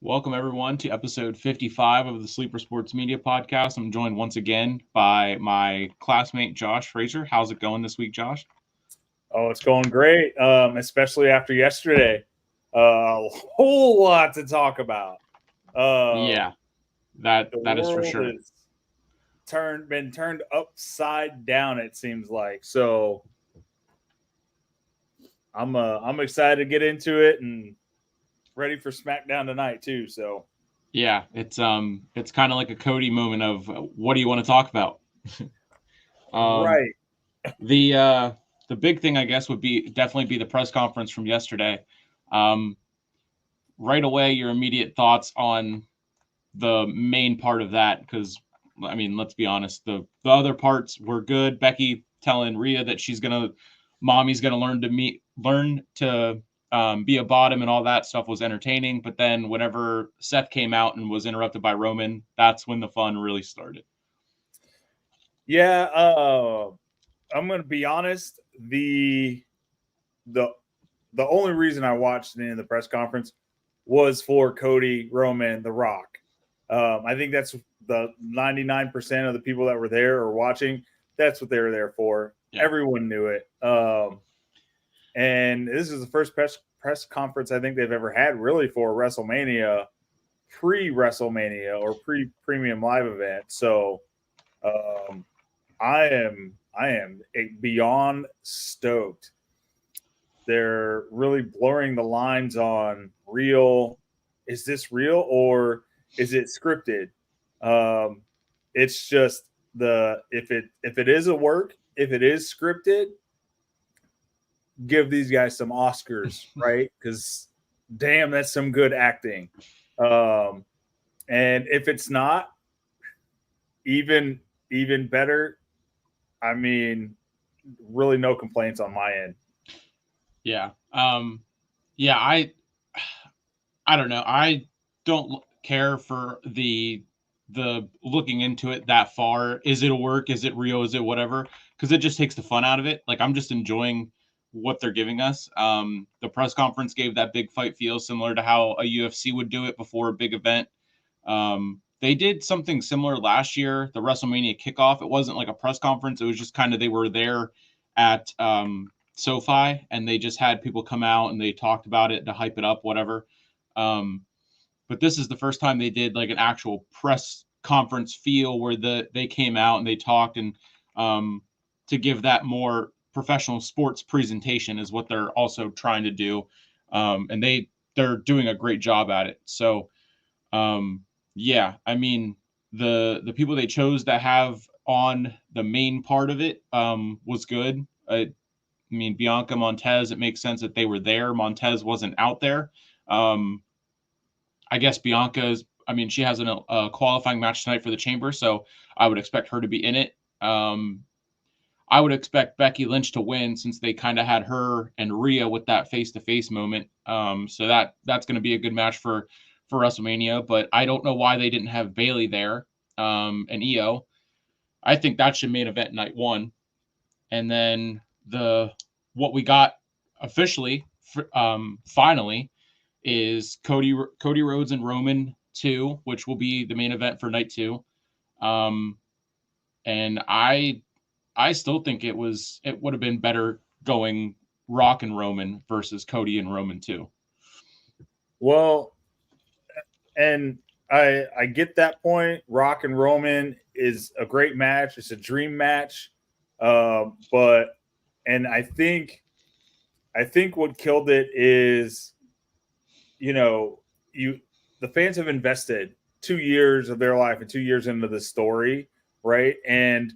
Welcome, everyone, to episode 55 of the Sleeper Sports Media Podcast. I'm joined once again by my classmate, Josh Frazier. How's it going this week, Josh? Oh, it's going great, especially after yesterday. A whole lot to talk about. Yeah, that The is for world sure. has been turned upside down, it seems like. So I'm excited to get into it and ready for SmackDown tonight too. So Yeah, it's kind of like a Cody moment of what do you want to talk about? um, right. the big thing, I guess, would definitely be the press conference from yesterday. Um, right away, your immediate thoughts on the main part of that, because I mean, let's be honest, the other parts were good. Becky telling Rhea that mommy's gonna learn to be a bottom, and all that stuff was entertaining. But then whenever Seth came out and was interrupted by Roman, that's when the fun really started. Yeah, I'm gonna be honest. The the only reason I watched the press conference was for Cody, Roman, The Rock. I think that's the 99% of the people that were there or watching. That's what they were there for. Yeah. Everyone knew it. And this is the first press conference I think they've ever had really for WrestleMania, pre-WrestleMania or pre-premium live event. So I am beyond stoked. They're really blurring the lines on real. Is this real or is it scripted? It's just if it is a work, if it is scripted, give these guys some Oscars, right? Because damn, that's some good acting. And if it's not, even better. I mean, really no complaints on my end. Yeah. Yeah, I don't know. I don't care for the looking into it that far. Is it a work? Is it real? Is it whatever? Because it just takes the fun out of it. Like, I'm just enjoying what they're giving us. The press conference gave that big fight feel similar to how a UFC would do it before a big event. They did something similar last year, the WrestleMania kickoff. It wasn't like a press conference. It was just kind of, they were there at SoFi, and they just had people come out and they talked about it to hype it up, whatever. But this is the first time they did like an actual press conference feel where they came out and they talked, and to give that more professional sports presentation is what they're also trying to do. And they're doing a great job at it. So yeah, I mean, the people they chose to have on the main part of it was good. I mean, Bianca, Montez, it makes sense that they were there. Montez wasn't out there. I guess I mean, she has a qualifying match tonight for the Chamber, so I would expect her to be in it. I would expect Becky Lynch to win, since they kind of had her and Rhea with that face-to-face moment. So that's going to be a good match for WrestleMania. But I don't know why they didn't have Bayley there, and Io. I think that should main event night one. And then what we got officially, finally, is Cody Rhodes and Roman 2, which will be the main event for night 2. And I still think it would have been better going Rock and Roman versus Cody and Roman 2. Well, and I get that point. Rock and Roman is a great match. It's a dream match. But I think what killed it is, the fans have invested 2 years of their life and 2 years into the story, right? And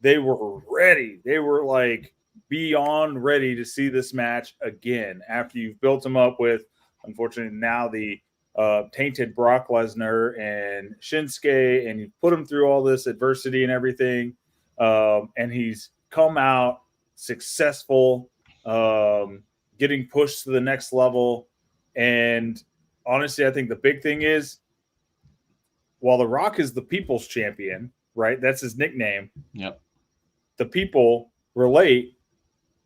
they were ready. They were like beyond ready to see this match again after you've built them up with, unfortunately, now the tainted Brock Lesnar and Shinsuke, and you put him through all this adversity and everything. And he's come out successful, getting pushed to the next level. And honestly, I think the big thing is, while The Rock is the people's champion, right? That's his nickname. Yep. The people relate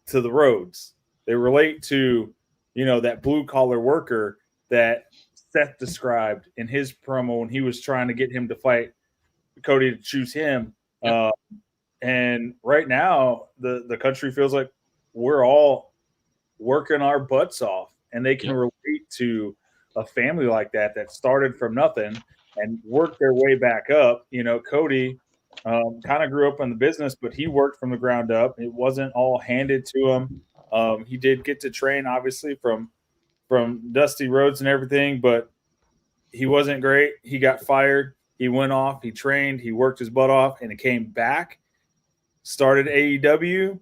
to the Rhodes. They relate to, that blue collar worker that Seth described in his promo when he was trying to get him to fight Cody to choose him. Yep. And right now, the country feels like we're all working our butts off, and they can relate to a family like that started from nothing and worked their way back up. You know, Cody kind of grew up in the business, but he worked from the ground up. It wasn't all handed to him. He did get to train, obviously, from Dusty Rhodes and everything, but he wasn't great. He got fired. He went off. He trained. He worked his butt off, and he came back, started AEW,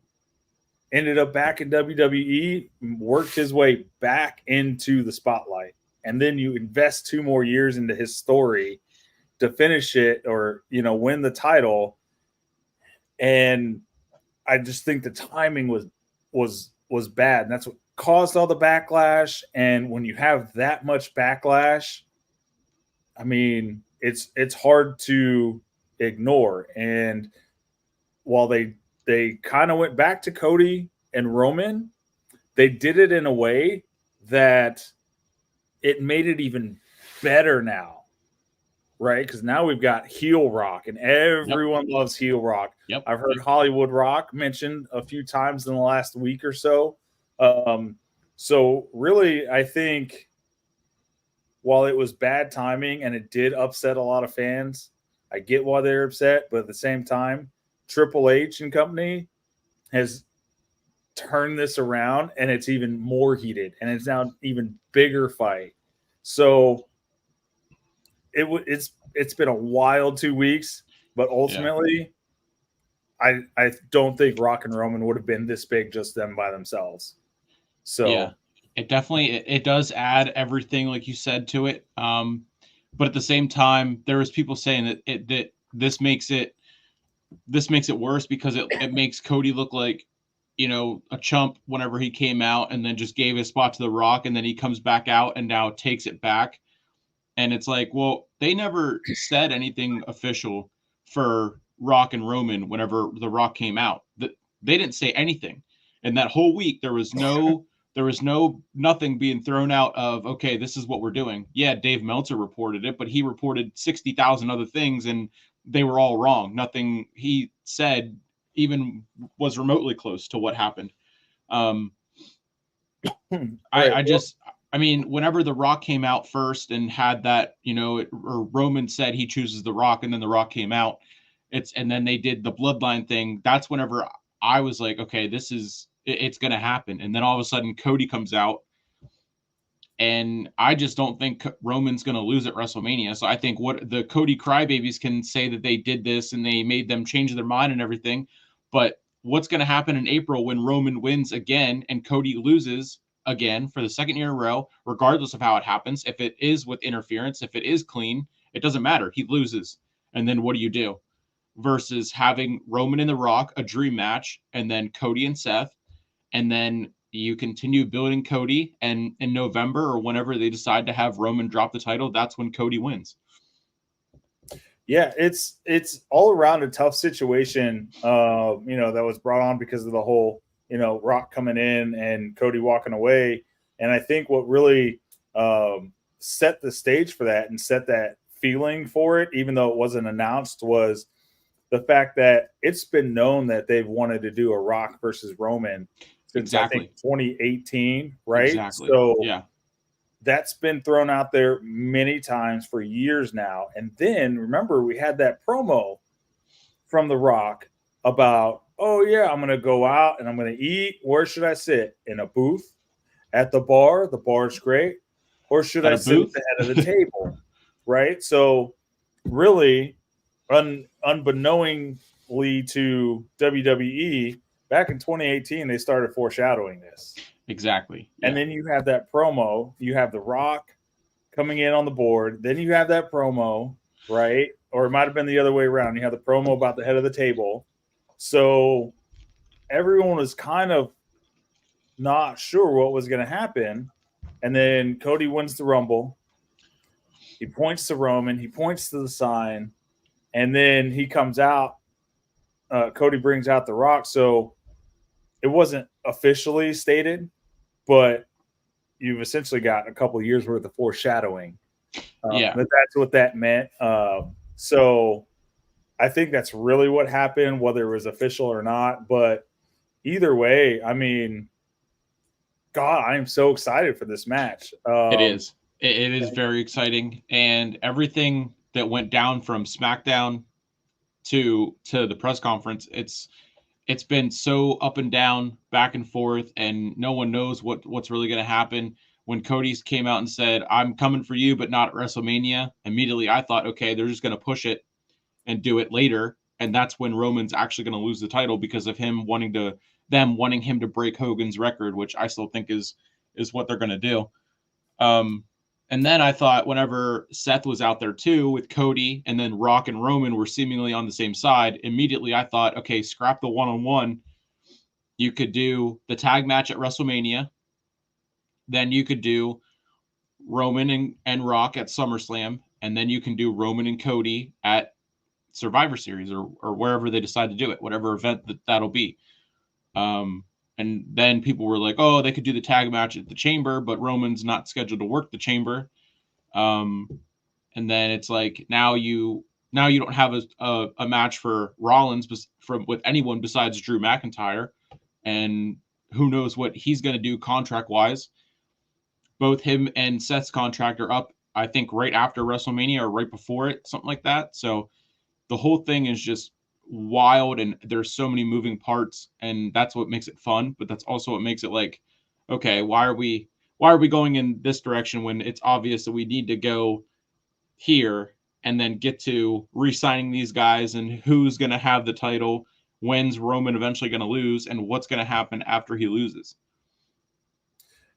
ended up back in WWE, worked his way back into the spotlight. And then you invest 2 more years into his story to finish it or, you know, win the title. And I just think the timing was bad. And that's what caused all the backlash. And when you have that much backlash, I mean, it's hard to ignore. And while they kind of went back to Cody and Roman, they did it in a way that it made it even better now, right? Because now we've got heel Rock, and everyone loves heel Rock. Yep. I've heard Hollywood Rock mentioned a few times in the last week or so. So really, I think while it was bad timing and it did upset a lot of fans, I get why they're upset, but at the same time, Triple H and company has turned this around, and it's even more heated, and it's now an even bigger fight. So it's been a wild 2 weeks, but ultimately, I don't think Rock and Roman would have been this big just them by themselves. So it definitely it does add everything like you said to it. But at the same time, there was people saying that this makes it worse because it makes Cody look like, you know, a chump whenever he came out and then just gave his spot to The Rock, and then he comes back out and now takes it back. And it's like, well, they never said anything official for Rock and Roman whenever The Rock came out. They didn't say anything. And that whole week there was nothing being thrown out of, okay, this is what we're doing. Yeah, Dave Meltzer reported it, but he reported 60,000 other things and they were all wrong. Nothing he said even was remotely close to what happened. I mean, whenever The Rock came out first and had that, you know, or Roman said he chooses The Rock, and then The Rock came out, and then they did the bloodline thing. That's whenever I was like, okay, it's going to happen. And then all of a sudden Cody comes out, and I just don't think Roman's going to lose at WrestleMania. So I think what the Cody crybabies can say that they did this and they made them change their mind and everything. But what's going to happen in April when Roman wins again and Cody loses again for the second year in a row, regardless of how it happens? If it is with interference, if it is clean, it doesn't matter. He loses. And then what do you do? Versus having Roman and The Rock, a dream match, and then Cody and Seth, and then you continue building Cody, and in November or whenever they decide to have Roman drop the title, that's when Cody wins. Yeah, it's all around a tough situation, you know, that was brought on because of the whole, you know, Rock coming in and Cody walking away. And I think what really set the stage for that and set that feeling for it, even though it wasn't announced, was the fact that it's been known that they've wanted to do a Rock versus Roman since I think 2018, right? Exactly. So that's been thrown out there many times for years now. And then remember, we had that promo from The Rock about, oh yeah, I'm going to go out and I'm going to eat. Where should I sit? In a booth? At the bar? The bar's great. Or should I sit at the head of the table? Right? So really, unbeknowingly to WWE, back in 2018, they started foreshadowing this. Exactly. Yeah. And then you have that promo. You have The Rock coming in on the board. Then you have that promo, right? Or it might have been the other way around. You have the promo about the head of the table. So everyone was kind of not sure what was going to happen. And then Cody wins the Rumble. He points to Roman. He points to the sign. And then he comes out. Cody brings out The Rock. So it wasn't officially stated, but you've essentially got a couple of years worth of foreshadowing Yeah, That's what that meant. So I think that's really what happened, whether it was official or not. But either way, I mean, God, I am so excited for this match. it is. It is very exciting, and everything that went down from SmackDown to the press conference, it's been so up and down, back and forth, and no one knows what's really going to happen. When Cody's came out and said, "I'm coming for you, but not at WrestleMania," immediately I thought, okay, they're just going to push it and do it later, and that's when Roman's actually going to lose the title because of them wanting him to break Hogan's record, which I still think is what they're going to do. Um, and then I thought whenever Seth was out there too with Cody, and then Rock and Roman were seemingly on the same side, immediately I thought, okay, scrap the one-on-one. You could do the tag match at WrestleMania. Then you could do Roman and Rock at SummerSlam. And then you can do Roman and Cody at Survivor Series or wherever they decide to do it, whatever event that'll be. And then people were like, oh, they could do the tag match at the Chamber, but Roman's not scheduled to work the Chamber. And then it's like now you don't have a match for Rollins with anyone besides Drew McIntyre, and who knows what he's going to do contract wise. Both him and Seth's contract are up, I think, right after WrestleMania or right before it, something like that. So the whole thing is just wild, and there's so many moving parts, and that's what makes it fun. But that's also what makes it like, okay, why are we going in this direction when it's obvious that we need to go here and then get to re-signing these guys and who's going to have the title, when's Roman eventually going to lose, and what's going to happen after he loses.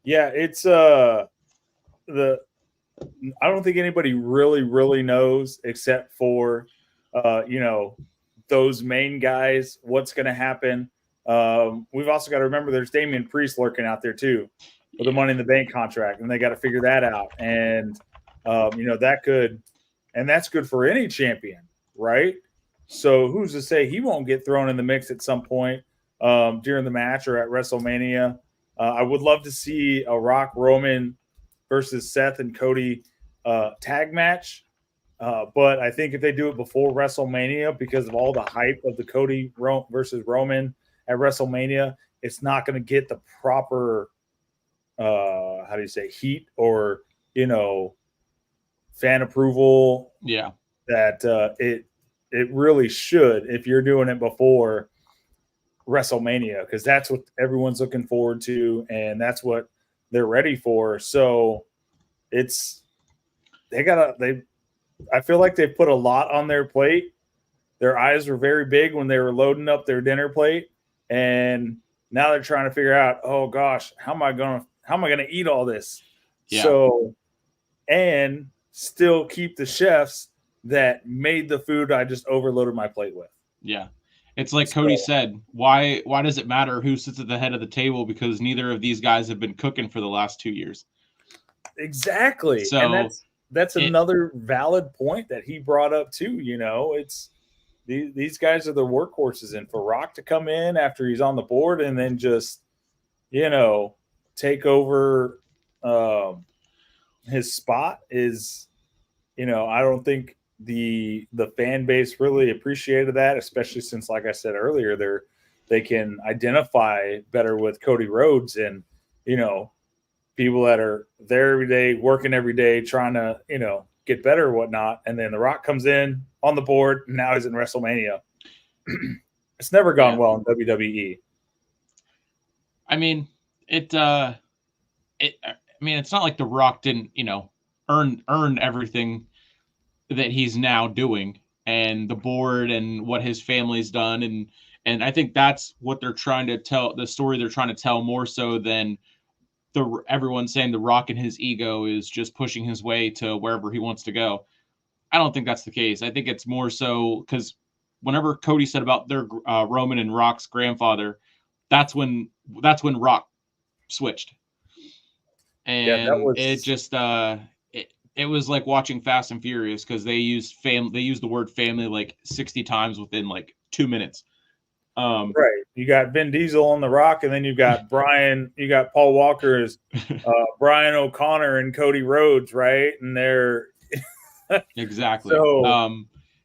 Yeah, it's I don't think anybody really knows except for those main guys what's going to happen. We've also got to remember there's Damian Priest lurking out there too with the Money in the Bank contract, and they got to figure that out. And that could, and that's good for any champion, right? So who's to say he won't get thrown in the mix at some point during the match or at WrestleMania? I would love to see a Rock Roman versus Seth and Cody tag match. But I think if they do it before WrestleMania, because of all the hype of the Cody versus Roman at WrestleMania, it's not going to get the proper, heat or, fan approval. Yeah. That it really should if you're doing it before WrestleMania, because that's what everyone's looking forward to and that's what they're ready for. So I feel like they put a lot on their plate. Their eyes were very big when they were loading up their dinner plate, and now they're trying to figure out, oh gosh, how am I gonna eat all this? Yeah. So, and still keep the chefs that made the food I just overloaded my plate with. Yeah. It's like Cody said, why does it matter who sits at the head of the table? Because neither of these guys have been cooking for the last 2 years. Exactly. So, and that's another valid point that he brought up too. It's these guys are the workhorses, and for Rock to come in after he's on the board and then just, take over his spot is, I don't think the fan base really appreciated that, especially since, like I said earlier, they can identify better with Cody Rhodes and, people that are there every day, working every day, trying to, get better or whatnot. And then The Rock comes in on the board, and now he's in WrestleMania. It's never gone well in WWE. I mean, it's not like The Rock didn't, earn everything that he's now doing, and the board and what his family's done. And I think that's what they're trying to tell, the story they're trying to tell, more so than everyone saying The Rock and his ego is just pushing his way to wherever he wants to go. I don't think that's the case. I think it's more so because whenever Cody said about their Roman and Rock's grandfather, that's when Rock switched. And it just it was like watching Fast and Furious, because they used the word family like 60 times within like 2 minutes. Right. You got Vin Diesel on The Rock, and then you got Paul Walker as Brian O'Connor and Cody Rhodes, right? And they're Exactly. so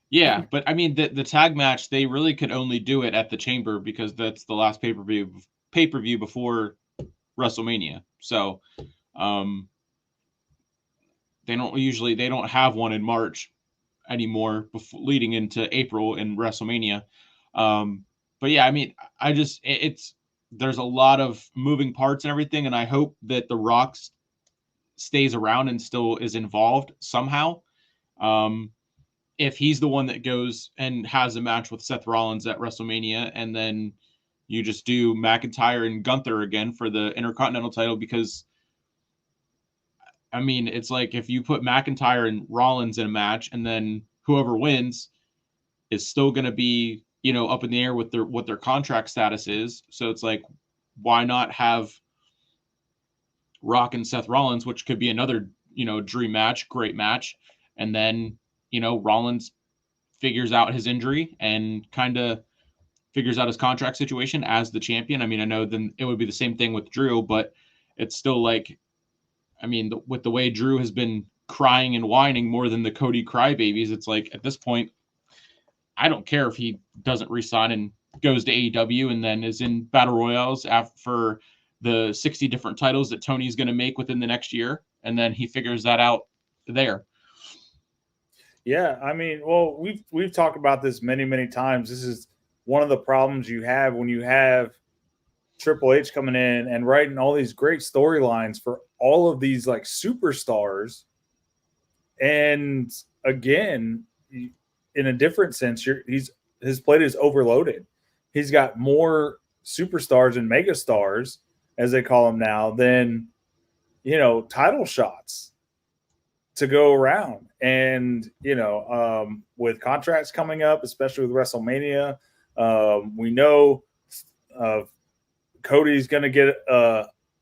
Yeah, but I mean the tag match, they really could only do it at the Chamber because that's the last pay-per-view before WrestleMania. So um they don't have one in March anymore leading into April in WrestleMania. But yeah, I mean, it's there's a lot of moving parts and everything, and I hope that The Rock stays around and still is involved somehow. Um, if he's the one that goes and has a match with Seth Rollins at WrestleMania, and then you just do McIntyre and Gunther again for the Intercontinental title, because I mean, it's like if you put McIntyre and Rollins in a match, and then whoever wins is still going to be, up in the air with what their contract status is. So it's like, why not have Rock and Seth Rollins, which could be another, dream match, great match, and then Rollins figures out his injury and kind of figures out his contract situation as the champion. I mean, I know then it would be the same thing with Drew, but it's still like, I mean, with the way Drew has been crying and whining more than the Cody crybabies, it's like at this point, I don't care if he doesn't resign and goes to AEW and then is in battle royales for the 60 different titles that Tony's going to make within the next year, and then he figures that out there. Yeah, I mean, well, we've talked about this many times. This is one of the problems you have when you have Triple H coming in and writing all these great storylines for all of these like superstars. And again, in a different sense, his plate is overloaded. He's got more superstars and megastars, as they call them now, than title shots to go around. And with contracts coming up, especially with WrestleMania, we know Cody's going to get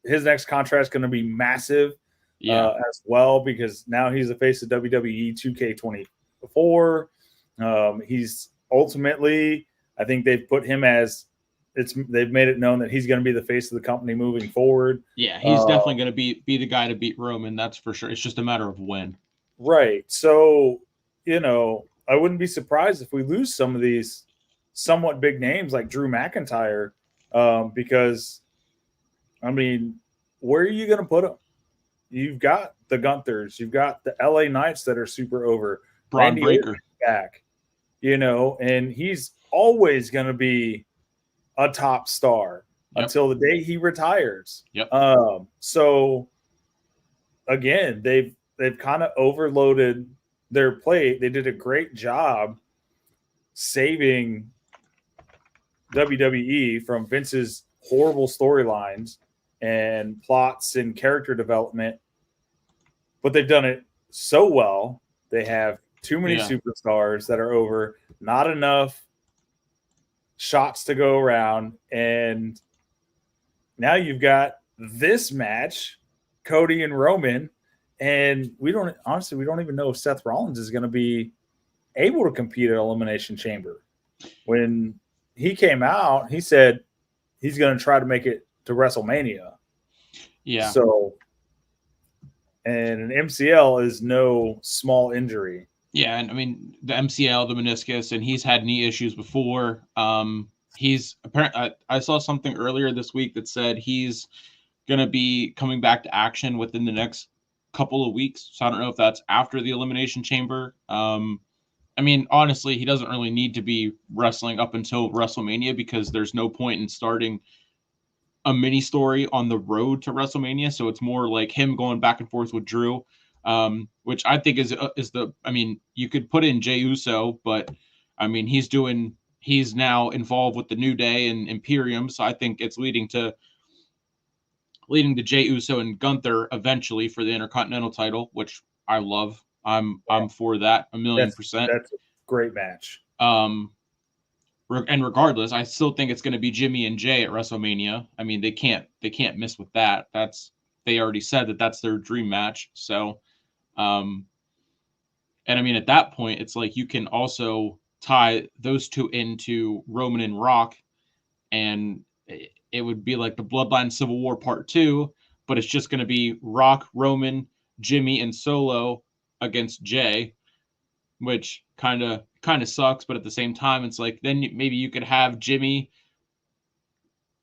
his next contract is going to be massive as well, because now he's the face of WWE 2K24. He's ultimately, I think they've put him as they've made it known that he's going to be the face of the company moving forward. Yeah, he's definitely going to be the guy to beat Roman. That's for sure. It's just a matter of when. Right. So, I wouldn't be surprised if we lose some of these somewhat big names like Drew McIntyre, because, I mean, where are you going to put him? You've got the Gunthers, you've got the LA Knights that are super over. Braun Breaker back, and he's always going to be a top star until the day he retires. Yep. So again, they've kind of overloaded their plate. They did a great job saving WWE from Vince's horrible storylines and plots and character development, but they've done it so well. They have too many superstars that are over, not enough shots to go around, and now you've got this match, Cody and Roman, and we don't even know if Seth Rollins is going to be able to compete at Elimination Chamber. When he came out, he said he's going to try to make it to WrestleMania. Yeah. So, and an MCL is no small injury. Yeah, and I mean the MCL, the meniscus, and he's had knee issues before. He's apparently. I saw something earlier this week that said he's going to be coming back to action within the next couple of weeks. So I don't know if that's after the Elimination Chamber. I mean, honestly, he doesn't really need to be wrestling up until WrestleMania, because there's no point in starting a mini story on the road to WrestleMania. So it's more like him going back and forth with Drew, which I think is the. I mean, you could put in Jey Uso, but I mean, he's now involved with the New Day and Imperium, so I think it's leading to Jey Uso and Gunther eventually for the Intercontinental title, which I love. I'm for that 1,000,000%. That's a great match. And regardless, I still think it's going to be Jimmy and Jay at WrestleMania. I mean, they can't miss with that. They already said that that's their dream match. So, and I mean, at that point, it's like you can also tie those two into Roman and Rock, and it would be like the Bloodline Civil War Part 2, but it's just going to be Rock, Roman, Jimmy, and Solo against Jay, which kind of sucks. But at the same time, it's like then maybe you could have Jimmy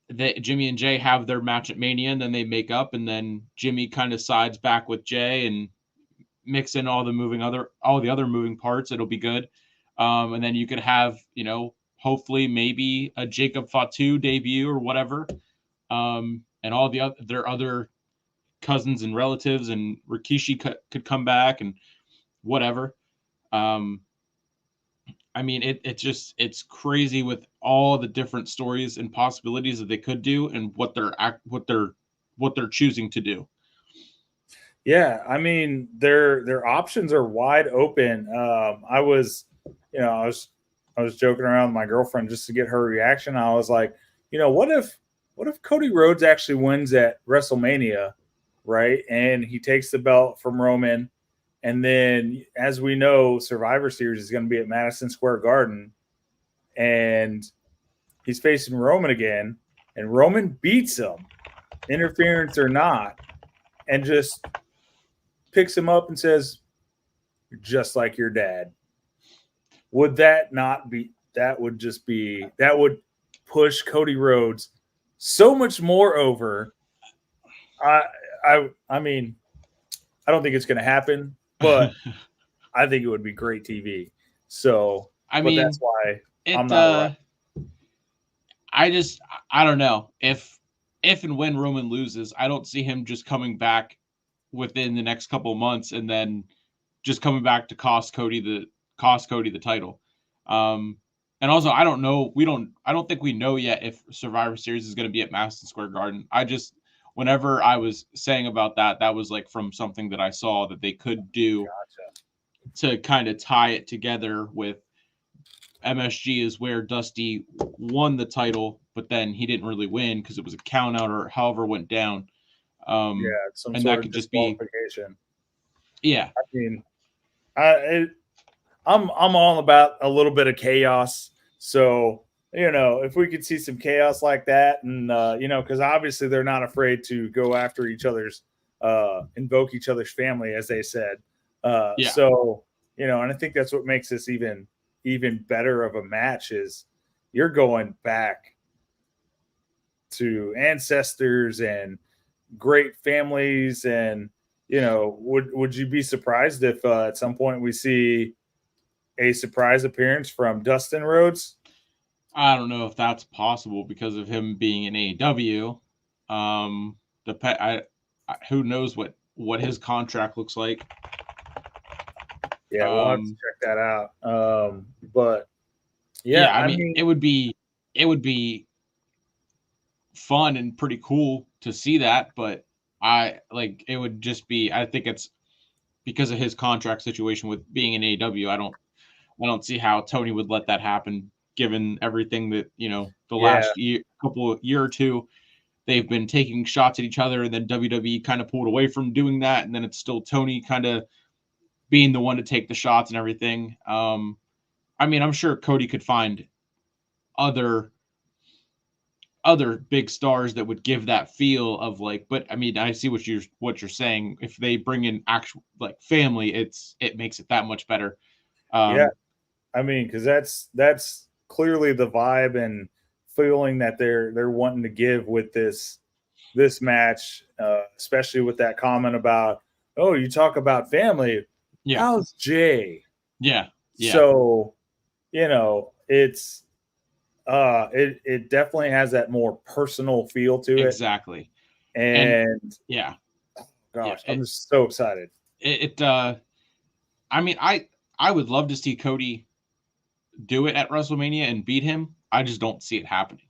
and Jay have their match at Mania, and then they make up, and then Jimmy kind of sides back with Jay and mix in all the other moving parts. It'll be good. And then you could have, hopefully maybe a Jacob Fatu debut or whatever. And all their other cousins and relatives, and Rikishi could come back and whatever. I mean, it's crazy with all the different stories and possibilities that they could do, and what they're choosing to do. Yeah, I mean, their options are wide open. I was joking around with my girlfriend just to get her reaction. I was like, what if Cody Rhodes actually wins at WrestleMania, right? And he takes the belt from Roman. And then, as we know, Survivor Series is going to be at Madison Square Garden. And he's facing Roman again. And Roman beats him, interference or not, and just picks him up and says, "You're just like your dad." Would that not be – that would push Cody Rhodes so much more over. I mean, I don't think it's going to happen, but I think it would be great TV. So, that's why I'm not. I don't know if and when Roman loses, I don't see him just coming back within the next couple of months and then just coming back to cost Cody the title. And also, I don't know. I don't think we know yet if Survivor Series is going to be at Madison Square Garden. Whenever I was saying about that was like from something that I saw that they could do to kind of tie it together with MSG is where Dusty won the title, but then he didn't really win because it was a count out or however went down. Some and sort that of could just be, yeah. I mean, I'm all about a little bit of chaos. So, if we could see some chaos like that, and because obviously they're not afraid to go after each other's, invoke each other's family, as they said. Yeah. So, and I think that's what makes this even better of a match is you're going back to ancestors and great families, and would you be surprised if at some point we see a surprise appearance from Dustin Rhodes? I don't know if that's possible because of him being in AEW. Who knows what his contract looks like. Yeah, we'll have to check that out. But yeah, I mean, it would be fun and pretty cool to see that, but it would just be, I think it's because of his contract situation with being in AEW. I don't see how Tony would let that happen, given everything that, the last year or two, they've been taking shots at each other, and then WWE kind of pulled away from doing that, and then it's still Tony kind of being the one to take the shots and everything. I mean, I'm sure Cody could find other big stars that would give that feel of like, but I mean, I see what you're saying. If they bring in actual like family, it makes it that much better. Yeah, I mean, because that's clearly the vibe and feeling that they're wanting to give with this match, especially with that comment about, oh, you talk about family. Yeah. How's Jay? Yeah. So, it's it definitely has that more personal feel to it. Exactly. And yeah. Gosh, I'm just so excited. I mean, I would love to see Cody do it at WrestleMania and beat him. I just don't see it happening.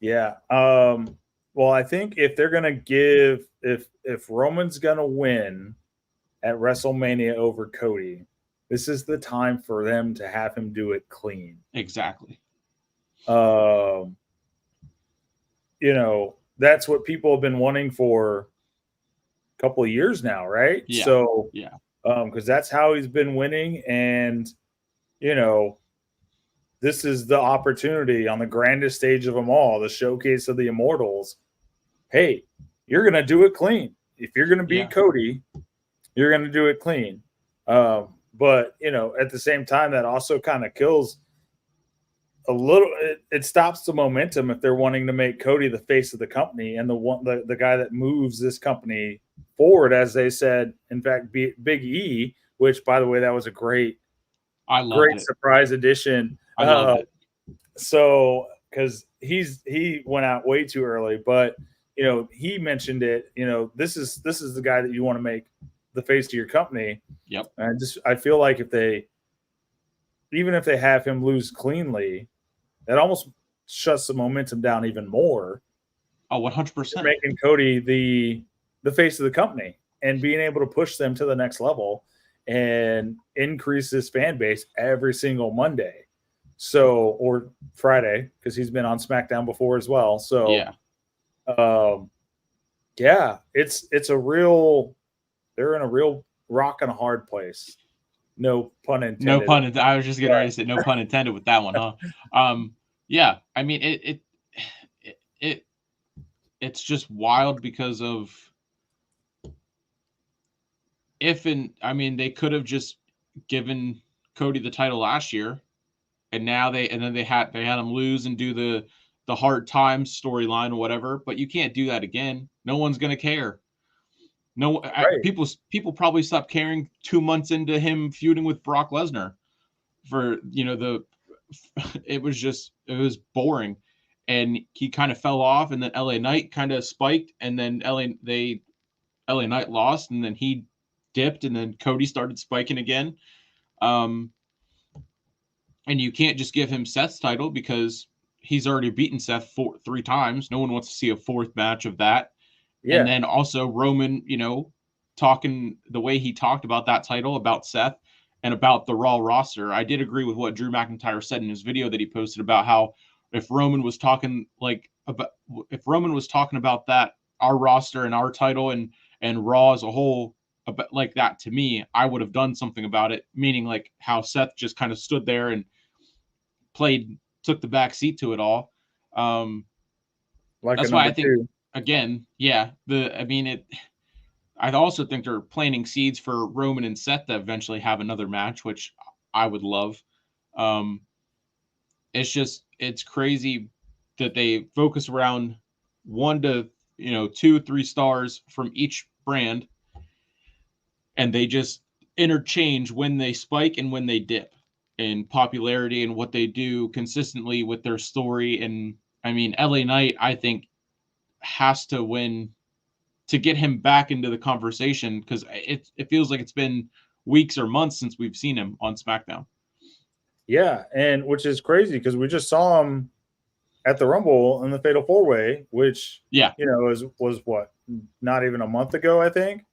Yeah. Well, I think if they're gonna if Roman's gonna win at WrestleMania over Cody, this is the time for them to have him do it clean. Exactly. That's what people have been wanting for a couple of years now, right? Yeah. So yeah. Because that's how he's been winning, and this is the opportunity on the grandest stage of them all, the showcase of the Immortals. Hey, you're going to do it clean. If you're going to beat Cody, you're going to do it clean. But, you know, at the same time, that also kind of kills a little. It stops the momentum if they're wanting to make Cody the face of the company and the guy that moves this company forward, as they said. In fact, Big E, which, by the way, that was a great surprise addition. I loved it. So, because he went out way too early, but you know, he mentioned it. You know, this is the guy that you want to make the face of your company. Yep. And I feel like if they have him lose cleanly, that almost shuts the momentum down even more. Oh, 100%. Making Cody the face of the company and being able to push them to the next level and increase his fan base every single Monday. So, or Friday, because he's been on SmackDown before as well. So, it's a real, they're in a real rock and a hard place. No pun intended. No pun intended. I was just getting ready to say no pun intended with that one, huh? Yeah, I mean it's just wild because of they could have just given Cody the title last year, and then they had him lose and do the hard times storyline or whatever. But you can't do that again. No one's gonna care. No, people probably stopped caring 2 months into him feuding with Brock Lesnar. For it was boring, and he kind of fell off, and then LA Knight kind of spiked, and then LA Knight lost, and then he dipped, and then Cody started spiking again. And you can't just give him Seth's title because he's already beaten Seth 3 times. No one wants to see a 4th match of that. Yeah. And then also Roman, talking the way he talked about that title, about Seth and about the Raw roster. I did agree with what Drew McIntyre said in his video that he posted about how if Roman was talking about that, our roster and our title and Raw as a whole, like that, to me, I would have done something about it, meaning like how Seth just kind of stood there and took the back seat to it all. That's why I think, again, I also think they're planting seeds for Roman and Seth to eventually have another match, which I would love. It's crazy that they focus around 1 to 2, 3 stars from each brand, and they just interchange when they spike and when they dip in popularity and what they do consistently with their story. And I mean, LA Knight, I think, has to win to get him back into the conversation, because it feels like it's been weeks or months since we've seen him on SmackDown. Yeah, and which is crazy because we just saw him at the Rumble in the Fatal 4-Way, which was what, not even a month ago, I think.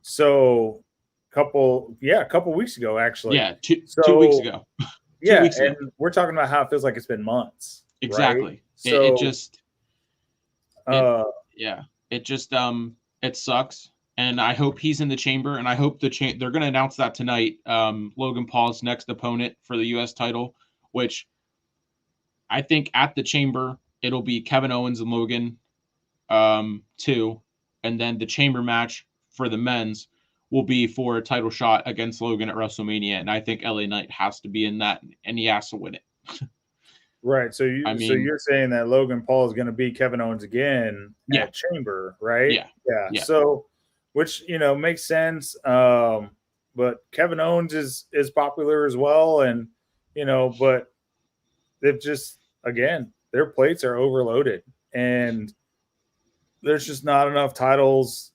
So a couple weeks ago, actually. Yeah, 2 weeks ago. 2 weeks ago. And we're talking about how it feels like it's been months. Exactly. Right? So it sucks, and I hope he's in the chamber, and I hope they're going to announce that tonight. Logan Paul's next opponent for the U.S. title, which I think at the chamber it'll be Kevin Owens and Logan, 2, and then the chamber match for the men's will be for a title shot against Logan at WrestleMania, and I think LA Knight has to be in that, and he has to win it. Right. So you're saying that Logan Paul is going to beat Kevin Owens again at Chamber, right? Yeah. So, which, makes sense. But Kevin Owens is popular as well. And, but they've just, again, their plates are overloaded, and there's just not enough titles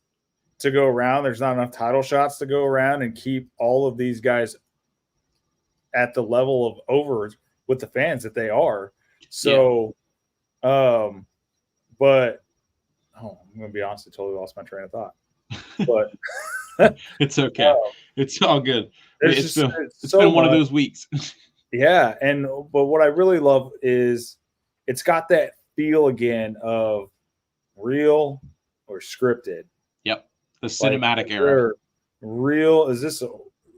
to go around. There's not enough title shots to go around and keep all of these guys at the level of over with the fans that they are. So, but I'm going to be honest, I totally lost my train of thought. But it's okay. It's all good. It's been one of those weeks. Yeah. But what I really love is it's got that feel again of real or scripted. Yep. The cinematic era. Real. Is this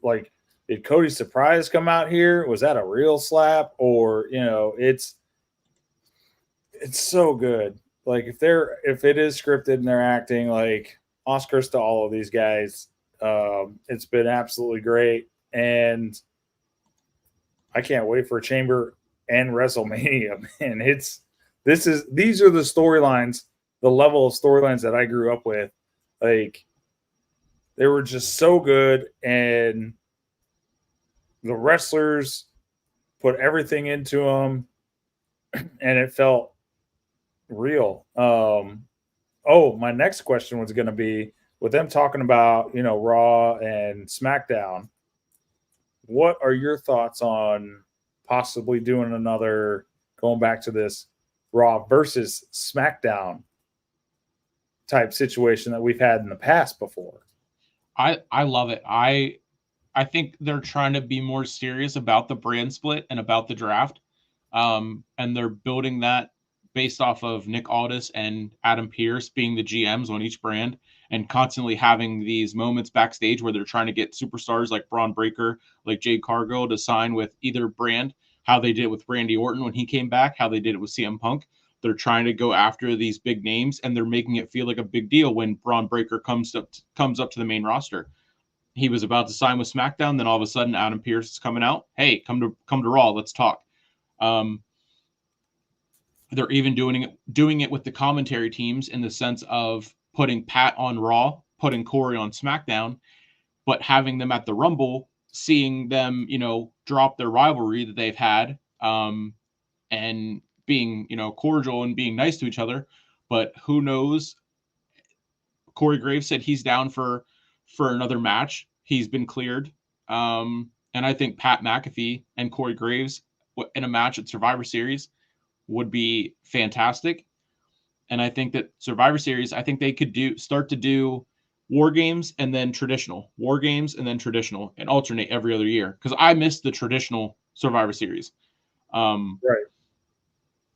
like, did Cody's surprise come out here? Was that a real slap? Or, it's so good. Like if it is scripted and they're acting, like, Oscars to all of these guys. It's been absolutely great. And I can't wait for Chamber and WrestleMania, man. These are the storylines, the level of storylines that I grew up with. Like, they were just so good, and the wrestlers put everything into them, and it felt real. My next question was going to be, with them talking about, Raw and SmackDown, what are your thoughts on possibly doing another, going back to this Raw versus SmackDown type situation that we've had in the past before? I love it. I think they're trying to be more serious about the brand split and about the draft. And they're building that based off of Nick Aldis and Adam Pearce being the GMs on each brand, and constantly having these moments backstage where they're trying to get superstars like Braun Breaker, like Jade Cargill, to sign with either brand, how they did it with Randy Orton when he came back, how they did it with CM Punk. They're trying to go after these big names, and they're making it feel like a big deal when Braun Breaker comes up to the main roster. He was about to sign with SmackDown, then all of a sudden Adam Pearce is coming out. Hey, come to Raw, let's talk. They're even doing it with the commentary teams, in the sense of putting Pat on Raw, putting Corey on SmackDown, but having them at the Rumble, seeing them, drop their rivalry that they've had, and being, cordial and being nice to each other. But who knows? Corey Graves said he's down for another match. He's been cleared. And I think Pat McAfee and Corey Graves in a match at Survivor Series would be fantastic. And I think that Survivor Series, I think they could start to do War Games and then traditional, War Games and then traditional, and alternate every other year. Because I missed the traditional Survivor Series. Right.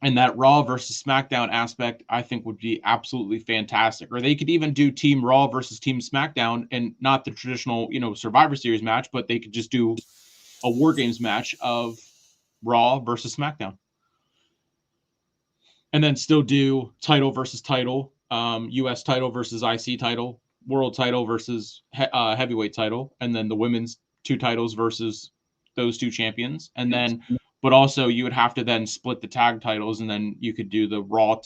And that Raw versus SmackDown aspect, I think, would be absolutely fantastic. Or they could even do Team Raw versus Team SmackDown, and not the traditional, Survivor Series match, but they could just do a War Games match of Raw versus SmackDown. And then still do title versus title, U.S. title versus IC title, world title versus heavyweight title, and then the women's 2 titles versus those 2 champions. And then, but also you would have to then split the tag titles, and then you could do the Raw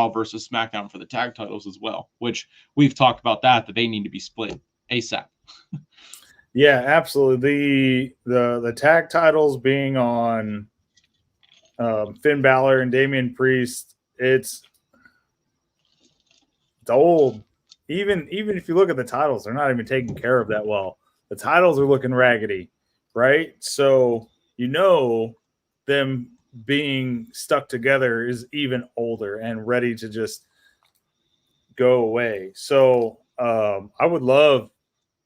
versus SmackDown for the tag titles as well, which we've talked about that they need to be split ASAP. Yeah, absolutely. The tag titles being on Finn Balor and Damian Priest, it's old. Even if you look at the titles, they're not even taken care of that well. The titles are looking raggedy, right? So them being stuck together is even older and ready to just go away. So I would love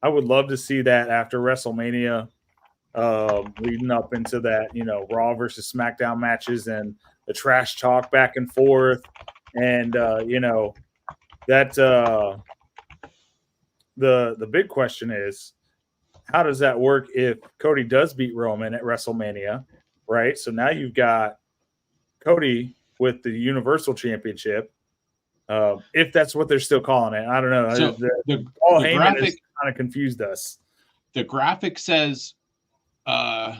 to see that after WrestleMania, leading up into that, Raw versus SmackDown matches and the trash talk back and forth. And, that the big question is, how does that work if Cody does beat Roman at WrestleMania, right? So now you've got Cody with the Universal Championship, if that's what they're still calling it. I don't know. So the graphic has kind of confused us. The graphic says the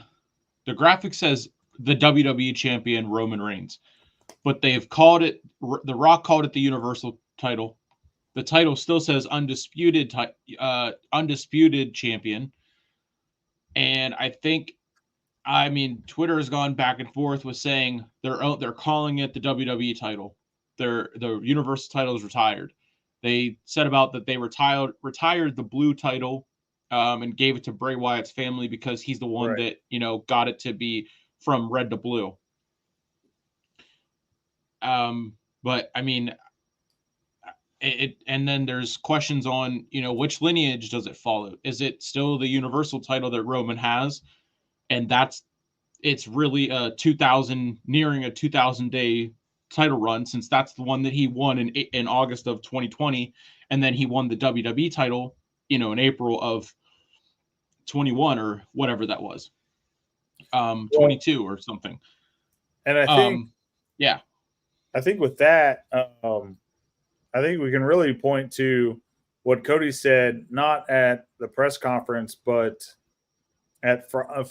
WWE champion Roman Reigns, but they've called it, The Rock called it the Universal title. The title still says undisputed champion. And Twitter has gone back and forth with saying they're calling it the WWE title. The Universal title is retired. They said about that they retired the blue title, and gave it to Bray Wyatt's family because he's the one Right. that got it to be from red to blue. But and then there's questions on which lineage does it follow? Is it still the Universal title that Roman has, and it's really nearing a 2,000 day title run, since that's the one that he won in August of 2020, and then he won the WWE title in April of 21 or whatever that was, Well, 22 or something. and Yeah, I think with that, I think we can really point to what Cody said, not at the press conference, but at last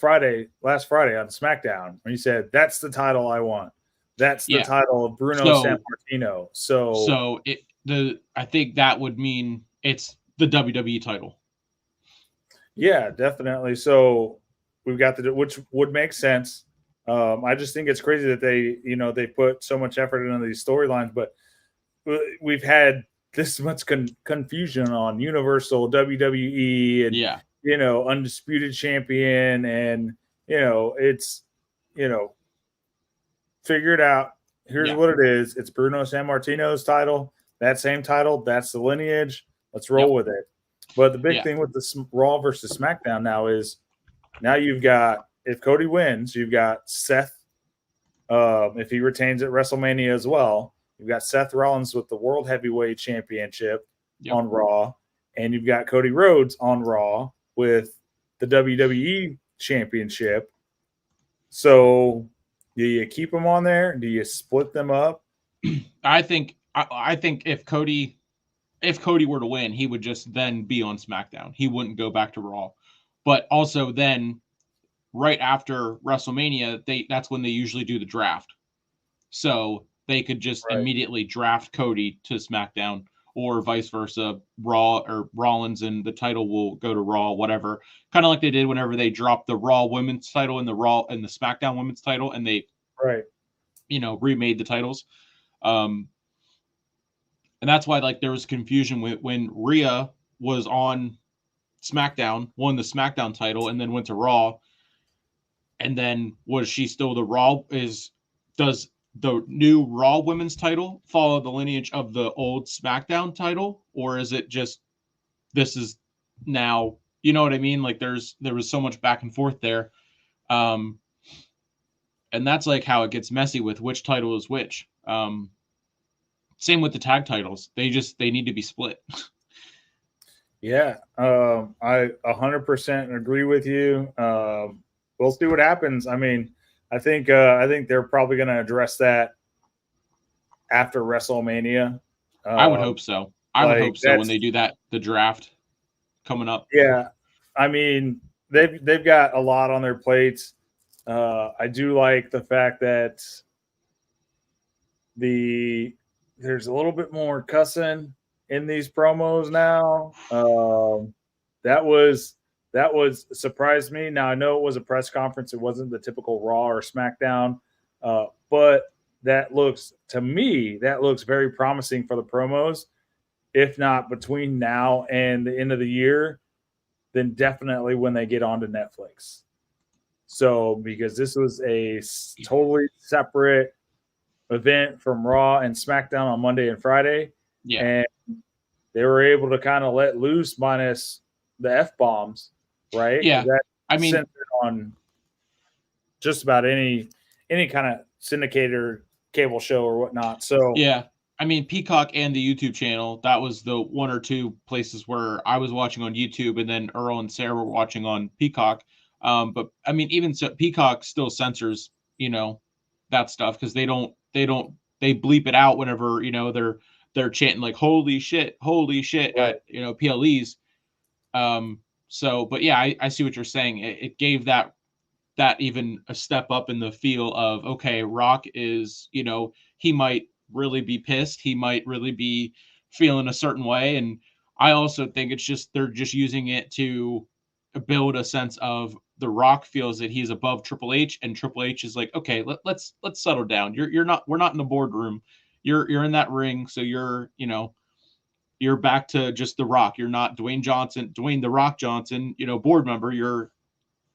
Friday on SmackDown, when he said, "That's the title I want. That's the yeah. title of Bruno So Sammartino." So so I think that would mean it's the WWE title. yeah, definitely. So we've got which would make sense. I just think it's crazy that they put so much effort into these storylines, but we've had this much confusion on Universal, WWE, and Yeah, undisputed champion, and it's figure it out. Here's yeah, what it is. It's Bruno Sammartino's title. That same title. That's the lineage. Let's yep, roll with it. But the big yeah, thing with the Raw versus SmackDown now is now you've got, if Cody wins, you've got Seth. If he retains at WrestleMania as well, you've got Seth Rollins with the World Heavyweight Championship yep. on Raw, and you've got Cody Rhodes on Raw with the WWE Championship. So, do you keep them on there? Do you split them up? I think if Cody were to win, he would just then be on SmackDown. He wouldn't go back to Raw. But also then right after WrestleMania, that's when they usually do the draft. So they could just Right. immediately draft Cody to SmackDown or vice versa. Raw or Rollins and the title will go to Raw, whatever. Kind of like they did whenever they dropped the Raw women's title and the SmackDown women's title, and they Right. remade the titles. And that's why like there was confusion when Rhea was on SmackDown, won the SmackDown title, and then went to Raw. And then was she still the Raw? Does the new Raw women's title follow the lineage of the old SmackDown title, or is it just this is now? You know what I mean? Like there was so much back and forth there, and that's like how it gets messy with which title is which. Same with the tag titles; they need to be split. Yeah, I 100% agree with you. We'll see what happens. I mean, I think they're probably going to address that after WrestleMania. I would hope so. I would hope so when they do the draft coming up. Yeah, I mean they've got a lot on their plates. I do like the fact that there's a little bit more cussing in these promos now. That was surprised me. Now I know it was a press conference; it wasn't the typical Raw or SmackDown, but that looks very promising for the promos. If not between now and the end of the year, then definitely when they get onto Netflix. So because this was a totally separate event from Raw and SmackDown on Monday and Friday, Yeah, and they were able to kind of let loose minus the F-bombs, right? yeah. That I mean, centered on just about any kind of syndicator cable show or whatnot. So yeah. I mean, Peacock and the YouTube channel, that was the one or two places where I was watching on YouTube, and then Earl and Sarah were watching on Peacock. But I mean, even so, Peacock still censors, that stuff because they bleep it out whenever, they're chanting like holy shit right. at, PLEs. So, but yeah, I see what you're saying. It gave that even a step up in the feel of, okay, Rock is, he might really be pissed. He might really be feeling a certain way. And I also think it's just, they're just using it to build a sense of the Rock feels that he's above Triple H, and Triple H is like, okay, let's settle down. We're not in the boardroom. You're in that ring. So you're back to just the Rock. You're not Dwayne the Rock Johnson, board member. You're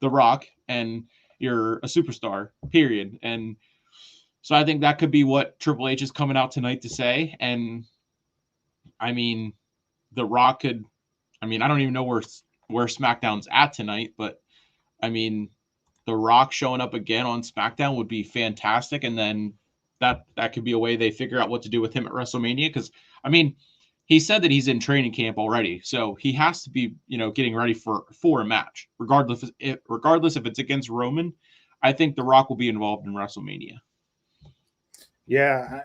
the Rock, and you're a superstar, period. And so I think that could be what Triple H is coming out tonight to say. And I mean, the Rock could, I mean, I don't even know where SmackDown's at tonight, but I mean, the Rock showing up again on SmackDown would be fantastic. And then that could be a way they figure out what to do with him at WrestleMania. Because I mean, he said that he's in training camp already, so he has to be, getting ready for a match, regardless if it's against Roman. I think The Rock will be involved in WrestleMania. Yeah,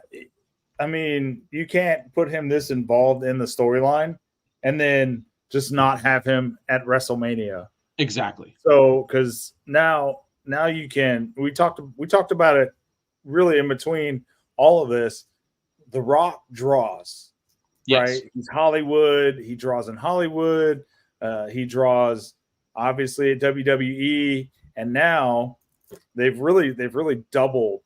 I mean, you can't put him this involved in the storyline and then just not have him at WrestleMania. Exactly. So, because now you can. We talked about it really in between all of this. The Rock draws, Yes. right? He's Hollywood. He draws in Hollywood. He draws obviously at WWE, and now they've really doubled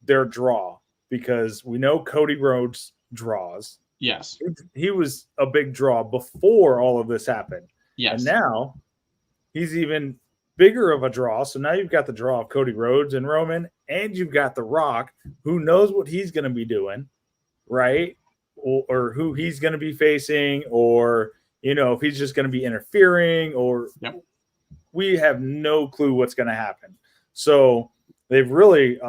their draw because we know Cody Rhodes draws. Yes. He was a big draw before all of this happened. Yes. And now he's even bigger of a draw. So now you've got the draw of Cody Rhodes and Roman, and you've got The Rock, who knows what he's going to be doing, right? Or who he's going to be facing, or, if he's just going to be interfering, or we have no clue what's going to happen. So they've really,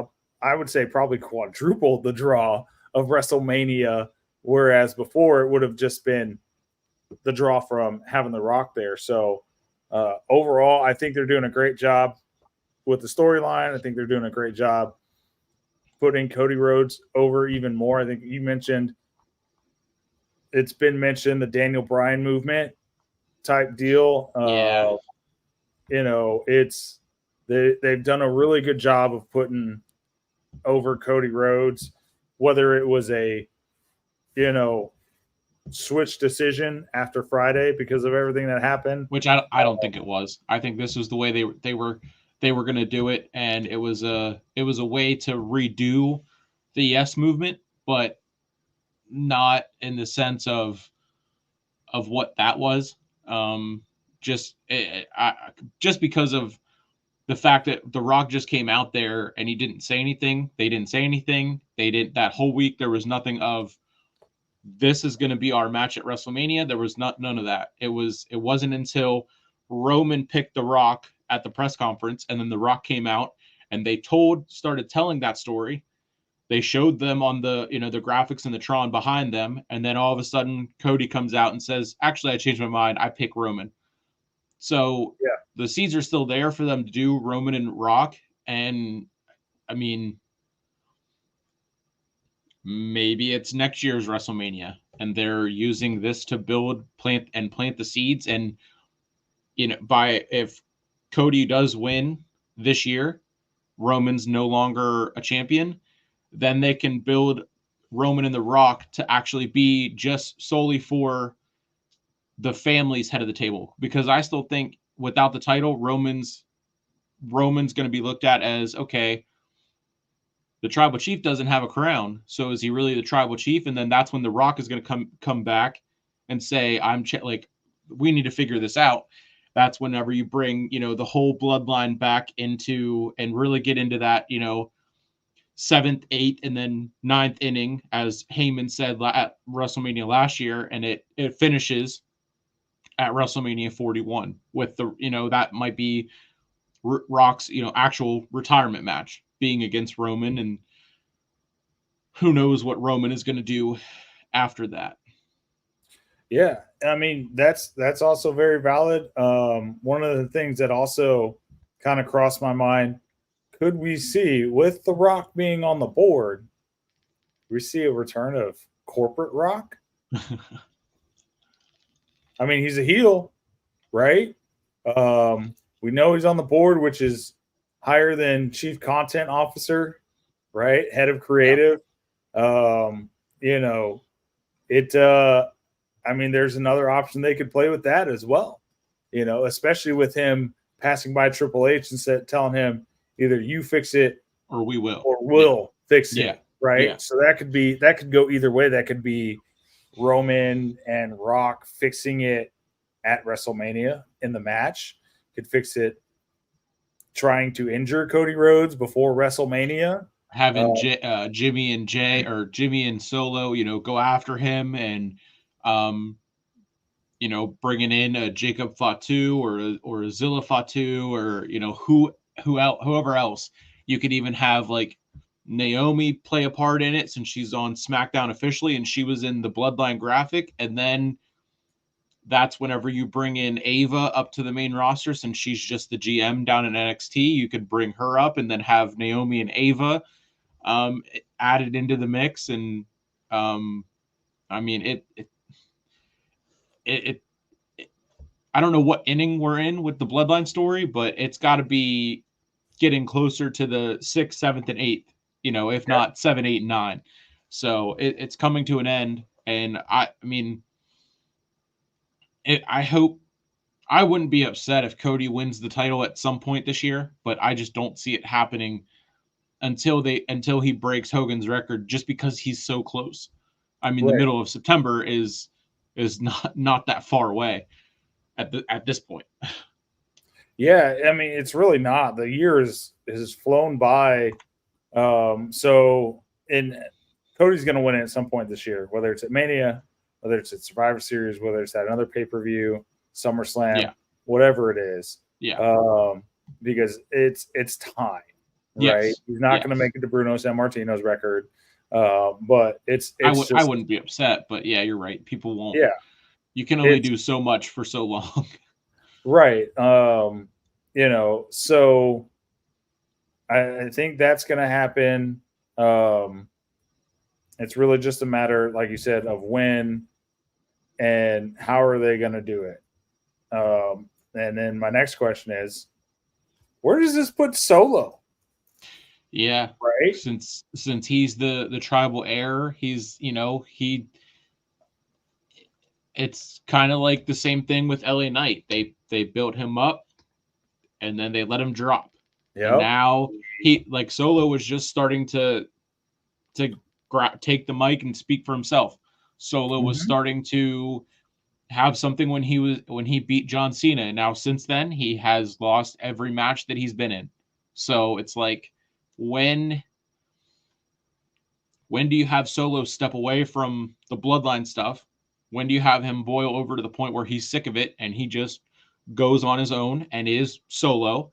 I would say, probably quadrupled the draw of WrestleMania, whereas before it would have just been the draw from having The Rock there. So overall, I think they're doing a great job with the storyline. I think they're doing a great job putting Cody Rhodes over even more. I think it's been mentioned, the Daniel Bryan movement type deal. Yeah. They've done a really good job of putting over Cody Rhodes, whether it was a, switch decision after Friday because of everything that happened. Which I don't think it was. I think this was the way they were going to do it, and it was a way to redo the Yes movement, but not in the sense of what that was. Just because of the fact that The Rock just came out there and he didn't say anything. They didn't say anything. They didn't. That whole week there was nothing of, this is going to be our match at WrestleMania. There was none of that. It wasn't until Roman picked The Rock at the press conference, and then The Rock came out and they started telling that story. They showed them on the, the graphics and the Tron behind them, and then all of a sudden Cody comes out and says, "Actually, I changed my mind. I pick Roman." So the seeds are still there for them to do Roman and Rock, and I mean, maybe it's next year's WrestleMania, and they're using this to plant the seeds. And if Cody does win this year, Roman's no longer a champion, then they can build Roman and The Rock to actually be just solely for the family's head of the table. Because I still think without the title, Roman's going to be looked at as, okay, the tribal chief doesn't have a crown, so is he really the tribal chief? And then that's when The Rock is going to come back and say, we need to figure this out. That's whenever you bring, the whole bloodline back into and really get into that, 7th, 8th, and then 9th inning, as Heyman said at WrestleMania last year, and it finishes at WrestleMania 41 with that might be Rock's, actual retirement match being against Roman, and who knows what Roman is going to do after that. Yeah, I mean, that's also very valid. One of the things that also kind of crossed my mind, could we see, with The Rock being on the board, we see a return of corporate Rock? I mean, he's a heel, right? We know he's on the board, which is higher than chief content officer, right? Head of creative. I mean, there's another option they could play with that as well, especially with him passing by Triple H and telling him, either you fix it or we will, fix it. Right. Yeah. So that could go either way. That could be Roman and Rock fixing it at WrestleMania in the match. Could fix it trying to injure Cody Rhodes before WrestleMania. Having Jimmy and Jay, or Jimmy and Solo, go after him, and bringing in a Jacob Fatu or a Zilla Fatu, or whoever else. You could even have Naomi play a part in it since she's on SmackDown officially and she was in the Bloodline graphic. And then that's whenever you bring in Ava up to the main roster, since she's just the GM down in NXT, you could bring her up and then have Naomi and Ava added into the mix. And I mean, it I don't know what inning we're in with the Bloodline story, but it's got to be getting closer to the 6th, 7th, and 8th, if not 7, 8, and 9. So it's coming to an end. And I mean, I hope, I wouldn't be upset if Cody wins the title at some point this year, but I just don't see it happening until he breaks Hogan's record, just because he's so close. I mean, the middle of September is not that far away at this point. Yeah, I mean, it's really not. The year has flown by. So Cody's going to win it at some point this year, whether it's at Mania, whether it's at Survivor Series, whether it's at another pay-per-view, SummerSlam, whatever it is. Yeah. Because it's time, right? Yes. He's not going to make it to Bruno Sammartino's record. But I wouldn't be upset, but yeah, you're right. People won't. Yeah. You can only do so much for so long. Right. So I think that's going to happen. It's really just a matter, like you said, of when and how are they going to do it. And then my next question is, where does this put Solo? Yeah. Right. Since he's the tribal heir, he's, it's kind of like the same thing with LA Knight. They built him up and then they let him drop. Yeah. And now Solo was just starting to take the mic and speak for himself. Solo was starting to have something when he beat John Cena. And now since then, he has lost every match that he's been in. So it's like, when do you have Solo step away from the Bloodline stuff? When do you have him boil over to the point where he's sick of it and he just goes on his own and is Solo?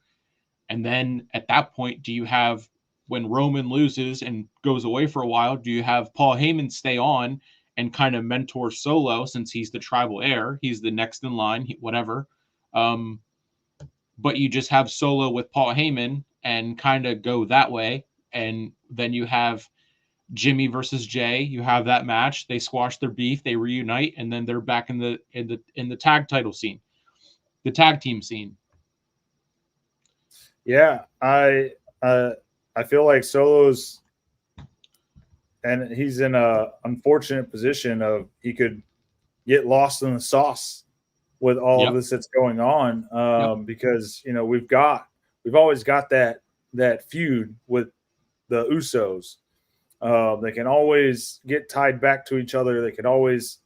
And then at that point, do you have, when Roman loses and goes away for a while, do you have Paul Heyman stay on and kind of mentor Solo, since he's the tribal heir? He's the next in line, whatever. But you just have Solo with Paul Heyman and kind of go that way. And then you have Jimmy versus Jay. You have that match. They squash their beef. They reunite, and then they're back in the tag title scene, the tag team scene. Yeah, I feel like Solo's, and he's in a unfortunate position of he could get lost in the sauce with all of this that's going on, because we've always got that feud with the Usos. They can always get tied back to each other. They can always,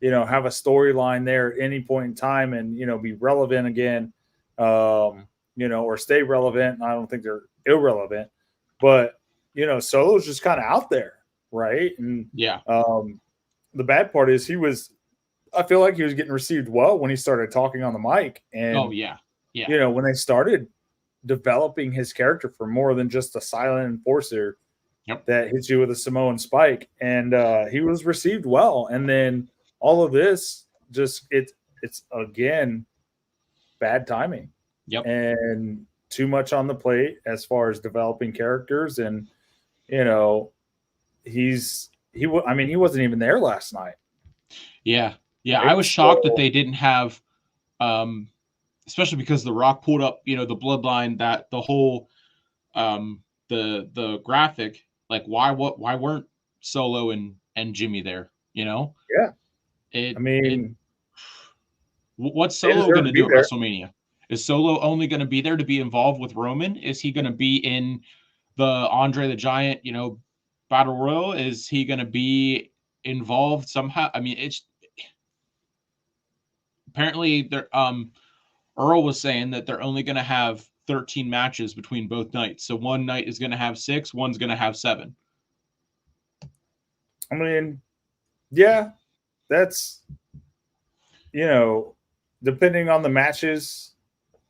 have a storyline there at any point in time and, be relevant again, or stay relevant. I don't think they're irrelevant, but, Solo's just kind of out there. Right. And the bad part is I feel like he was getting received well when he started talking on the mic. And, when they started developing his character for more than just a silent enforcer that hits you with a Samoan spike, and he was received well. And then all of this it's again bad timing and too much on the plate as far as developing characters. And he wasn't even there last night. Right? I was shocked that they didn't have, especially because The Rock pulled up the Bloodline, that the whole the graphic. Like, why weren't Solo and Jimmy there? What's Solo going to do at WrestleMania? Is Solo only going to be there to be involved with Roman? Is he going to be in the Andre the Giant, Battle Royal? Is he going to be involved somehow? I mean, it's apparently they're Earl was saying that they're only going to have 13 matches between both nights. So one night is going to have 6, one's going to have 7. I mean, yeah, that's, depending on the matches,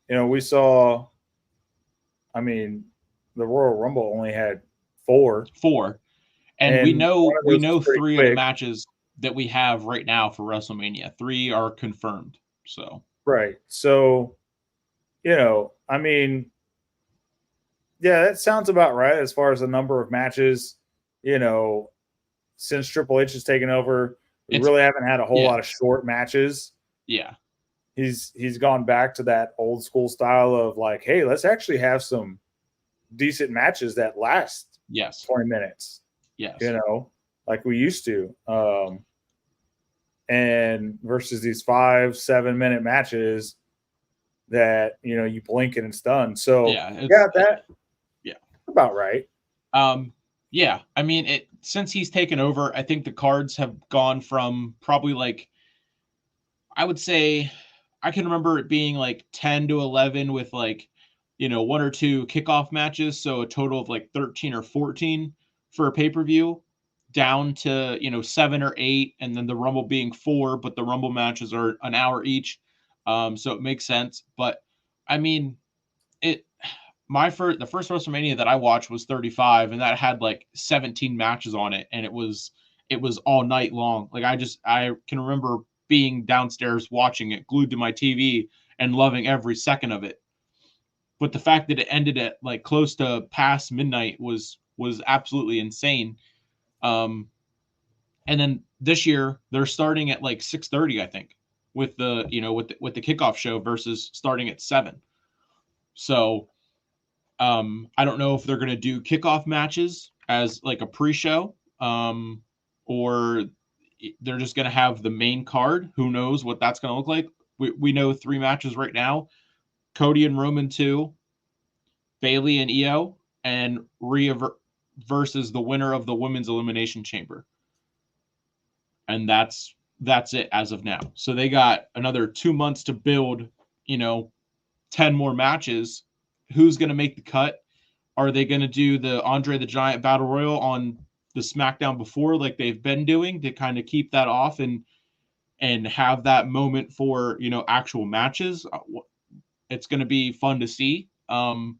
we saw, the Royal Rumble only had 4. And And one of we those was know pretty 3 of the quick. matches that we have right now for WrestleMania. 3 are confirmed. So Right. So, I mean, yeah, that sounds about right as far as the number of matches, since Triple H has taken over. We it's really haven't had a whole yeah, lot of short matches. yeah, He's gone back to that old school style of like, hey, let's actually have some decent matches that last yes, 20 minutes, yes, like we used to. And versus these 5-7 minute matches that, you blink and it's done. So yeah. yeah, that Yeah. about right. Yeah. I mean, since he's taken over, I think the cards have gone from probably like, I would say, I can remember it being like 10 to 11 with like, 1 or 2 kickoff matches. So a total of like 13 or 14 for a pay per view, down to, 7 or 8. And then the Rumble being 4, but the Rumble matches are an hour each. So it makes sense. But I mean, it, the first WrestleMania that I watched was 35, and that had like 17 matches on it, and it was all night long. Like I can remember being downstairs watching it, glued to my TV, and loving every second of it. But the fact that it ended at like close to past midnight was absolutely insane. Um, and then this year they're starting at like 6:30, I think, with the with the kickoff show versus starting at 7. So I don't know if they're going to do kickoff matches as like a pre-show, or they're just going to have the main card. Who knows what that's going to look like? We know 3 matches right now: Cody and Roman 2, Bailey and Io, and Rhea versus the winner of the Women's Elimination Chamber, and that's it as of now. So they got another 2 months to build, you know, 10 more matches. Who's going to make the cut? Are they going to do the Andre the Giant Battle Royal on the SmackDown before, like they've been doing, to kind of keep that off and have that moment for actual matches? It's going to be fun to see. But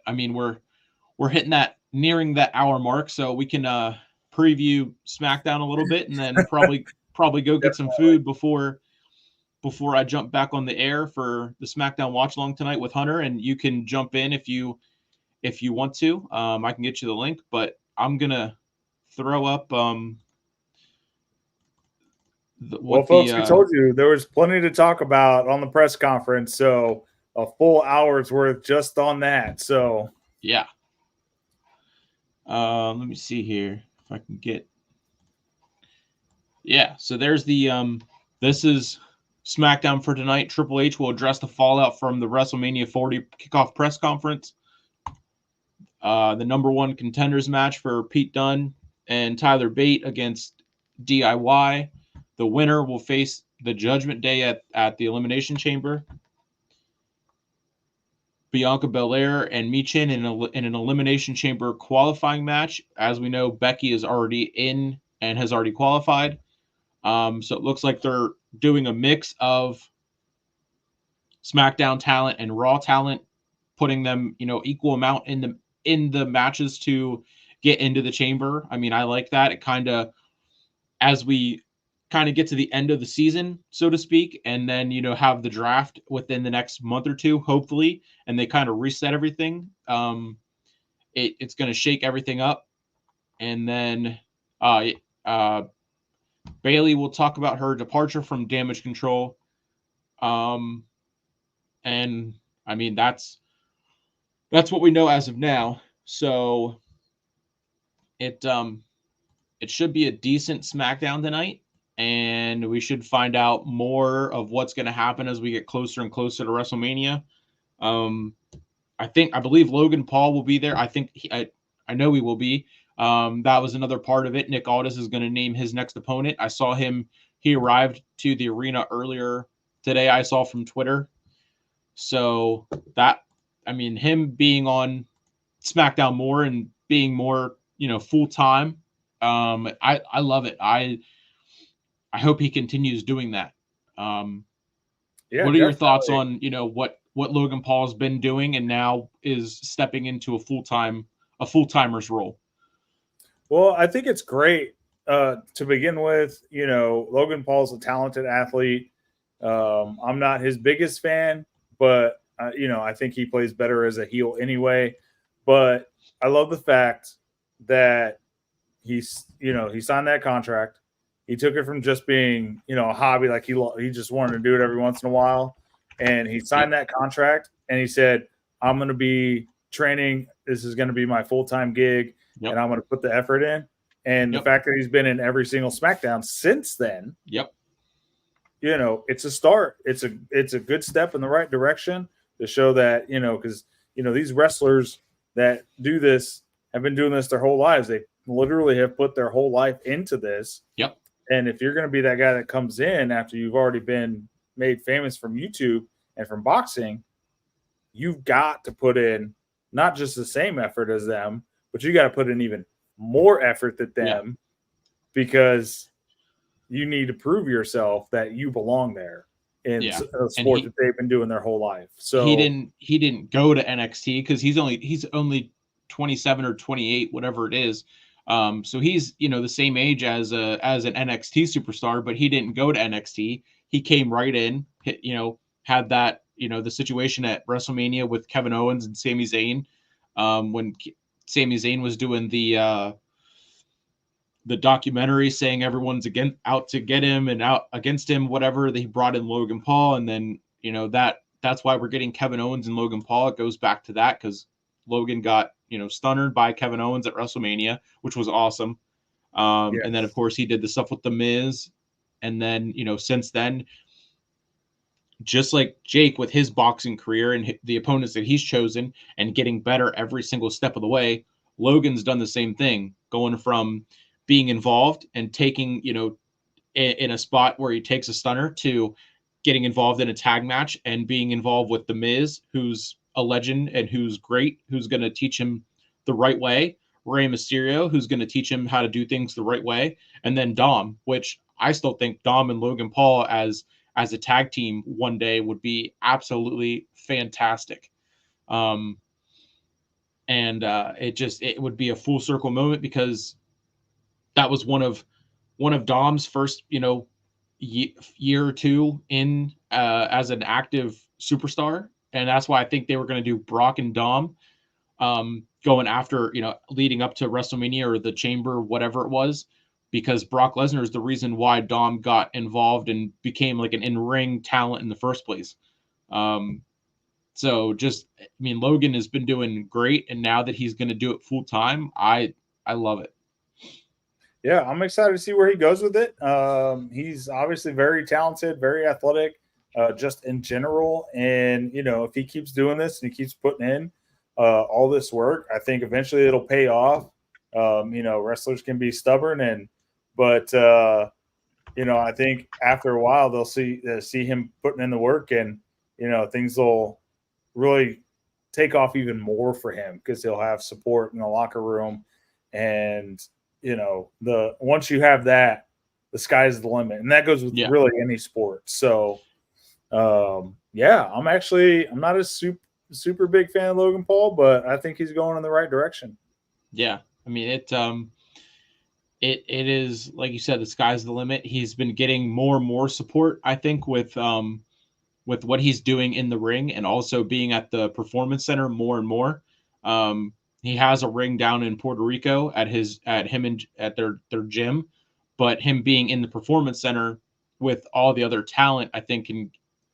I mean, we're hitting that, nearing that hour mark, so we can preview SmackDown a little bit, and then probably go get some Definitely. food before I jump back on the air for the SmackDown watch along tonight with Hunter, and you can jump in if you want to. I can get you the link, but I'm gonna throw up Well, what the folks, we told you there was plenty to talk about on the press conference. So a full hour's worth just on that. So yeah. Let me see here if I can get. Yeah, so there's the this is SmackDown for tonight. Triple H will address the fallout from the WrestleMania 40 kickoff press conference. The number 1 contenders match for Pete Dunne and Tyler Bate against DIY. The winner will face the Judgment Day at the Elimination Chamber. Bianca Belair and Michin in an Elimination Chamber qualifying match. As we know, Becky is already in and has already qualified. So it looks like they're doing a mix of SmackDown talent and Raw talent, putting them, equal amount in the matches to get into the chamber. I mean, I like that. It kind of, as we kind of get to the end of the season, so to speak, and then have the draft within the next month or two, hopefully, and they kind of reset everything. It's going to shake everything up, and then uh, Bailey will talk about her departure from Damage Control. And I mean, that's what we know as of now. So it should be a decent SmackDown tonight, and we should find out more of what's going to happen as we get closer and closer to WrestleMania. Um, I believe Logan Paul will be there. I know he will be. That was another part of it. Nick Aldis is going to name his next opponent. I saw him. He arrived to the arena earlier today. I saw from Twitter. So that, I mean, him being on SmackDown more and being more, full time. I love it. I hope he continues doing that. yeah, What are your thoughts definitely. on what Logan Paul's been doing and now is stepping into a full time a full timer's role. Well, I think it's great to begin with. You know, Logan Paul's a talented athlete. I'm not his biggest fan, but you know, I think he plays better as a heel anyway. But I love the fact that he signed that contract. He took it from just being, you know, a hobby, like he just wanted to do it every once in a while, and he signed that contract and he said, "I'm going to be training. This is going to be my full-time gig, and I'm going to put the effort in." And the fact that he's been in every single SmackDown since then, you know, it's a start. It's a good step in the right direction to show that, you know, because you know these wrestlers that do this have been doing this their whole lives. They literally have put their whole life into this. And if you're going to be that guy that comes in after you've already been made famous from YouTube and from boxing, you've got to put in not just the same effort as them, but you got to put in even more effort than them because you need to prove yourself that you belong there in a sport that they've been doing their whole life. So he didn't go to NXT because he's only 27 or 28, whatever it is. So he's, you know, the same age as an NXT superstar, but he didn't go to NXT. He came right in, had that, you know, the situation at WrestleMania with Kevin Owens and Sami Zayn, when Sami Zayn was doing the documentary saying everyone's out to get him and out against him, whatever. They brought in Logan Paul, and then, you know, that's why we're getting Kevin Owens and Logan Paul. It goes back to that because Logan got, you know, stunnered by Kevin Owens at WrestleMania, which was awesome. And then, of course, he did the stuff with The Miz. And then, you know, since then, just like Jake with his boxing career and the opponents that he's chosen and getting better every single step of the way, Logan's done the same thing, going from being involved and taking, you know, in a spot where he takes a stunner to getting involved in a tag match and being involved with The Miz, who's a legend and who's great, who's going to teach him the right way. Rey Mysterio, who's going to teach him how to do things the right way. And then Dom, which I still think Dom and Logan Paul as a tag team one day would be absolutely fantastic. And it would be a full circle moment because that was one of Dom's first, you know, year or two in as an active superstar. And that's why I think they were going to do Brock and Dom going after, you know, leading up to WrestleMania or the Chamber, whatever it was, because Brock Lesnar is the reason why Dom got involved and became like an in-ring talent in the first place. So just, I mean, Logan has been doing great, and now that he's going to do it full time, I love it. Yeah, I'm excited to see where he goes with it. He's obviously very talented, very athletic, just in general. And, you know, if he keeps doing this and he keeps putting in all this work, I think eventually it'll pay off. You know, wrestlers can be stubborn, but you know, I think after a while they'll see him putting in the work, and, you know, things will really take off even more for him because he'll have support in the locker room. And, you know, once you have that, the sky's the limit, and that goes with really any sport. So, yeah, I'm not a super big fan of Logan Paul, but I think he's going in the right direction. Yeah, I mean it is, like you said, the sky's the limit. He's been getting more and more support, I think, with what he's doing in the ring and also being at the Performance Center more and more. He has a ring down in Puerto Rico at their gym, but him being in the Performance Center with all the other talent, I think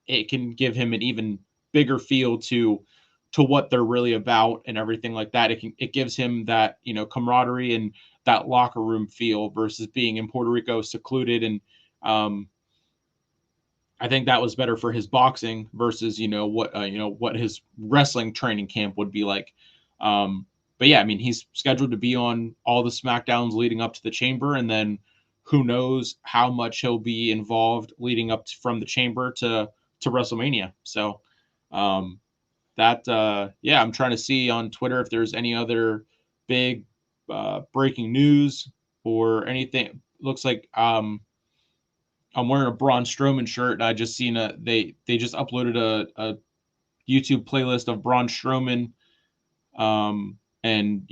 it can give him an even bigger feel to what they're really about and everything like that. It gives him that, you know, camaraderie and that locker room feel versus being in Puerto Rico secluded. And I think that was better for his boxing versus, you know, what his wrestling training camp would be like. But yeah, I mean, he's scheduled to be on all the SmackDowns leading up to the Chamber, and then who knows how much he'll be involved leading up from the Chamber to WrestleMania. So I'm trying to see on Twitter if there's any other big breaking news or anything. Looks like I'm wearing a Braun Strowman shirt, and I just seen they just uploaded a YouTube playlist of Braun Strowman and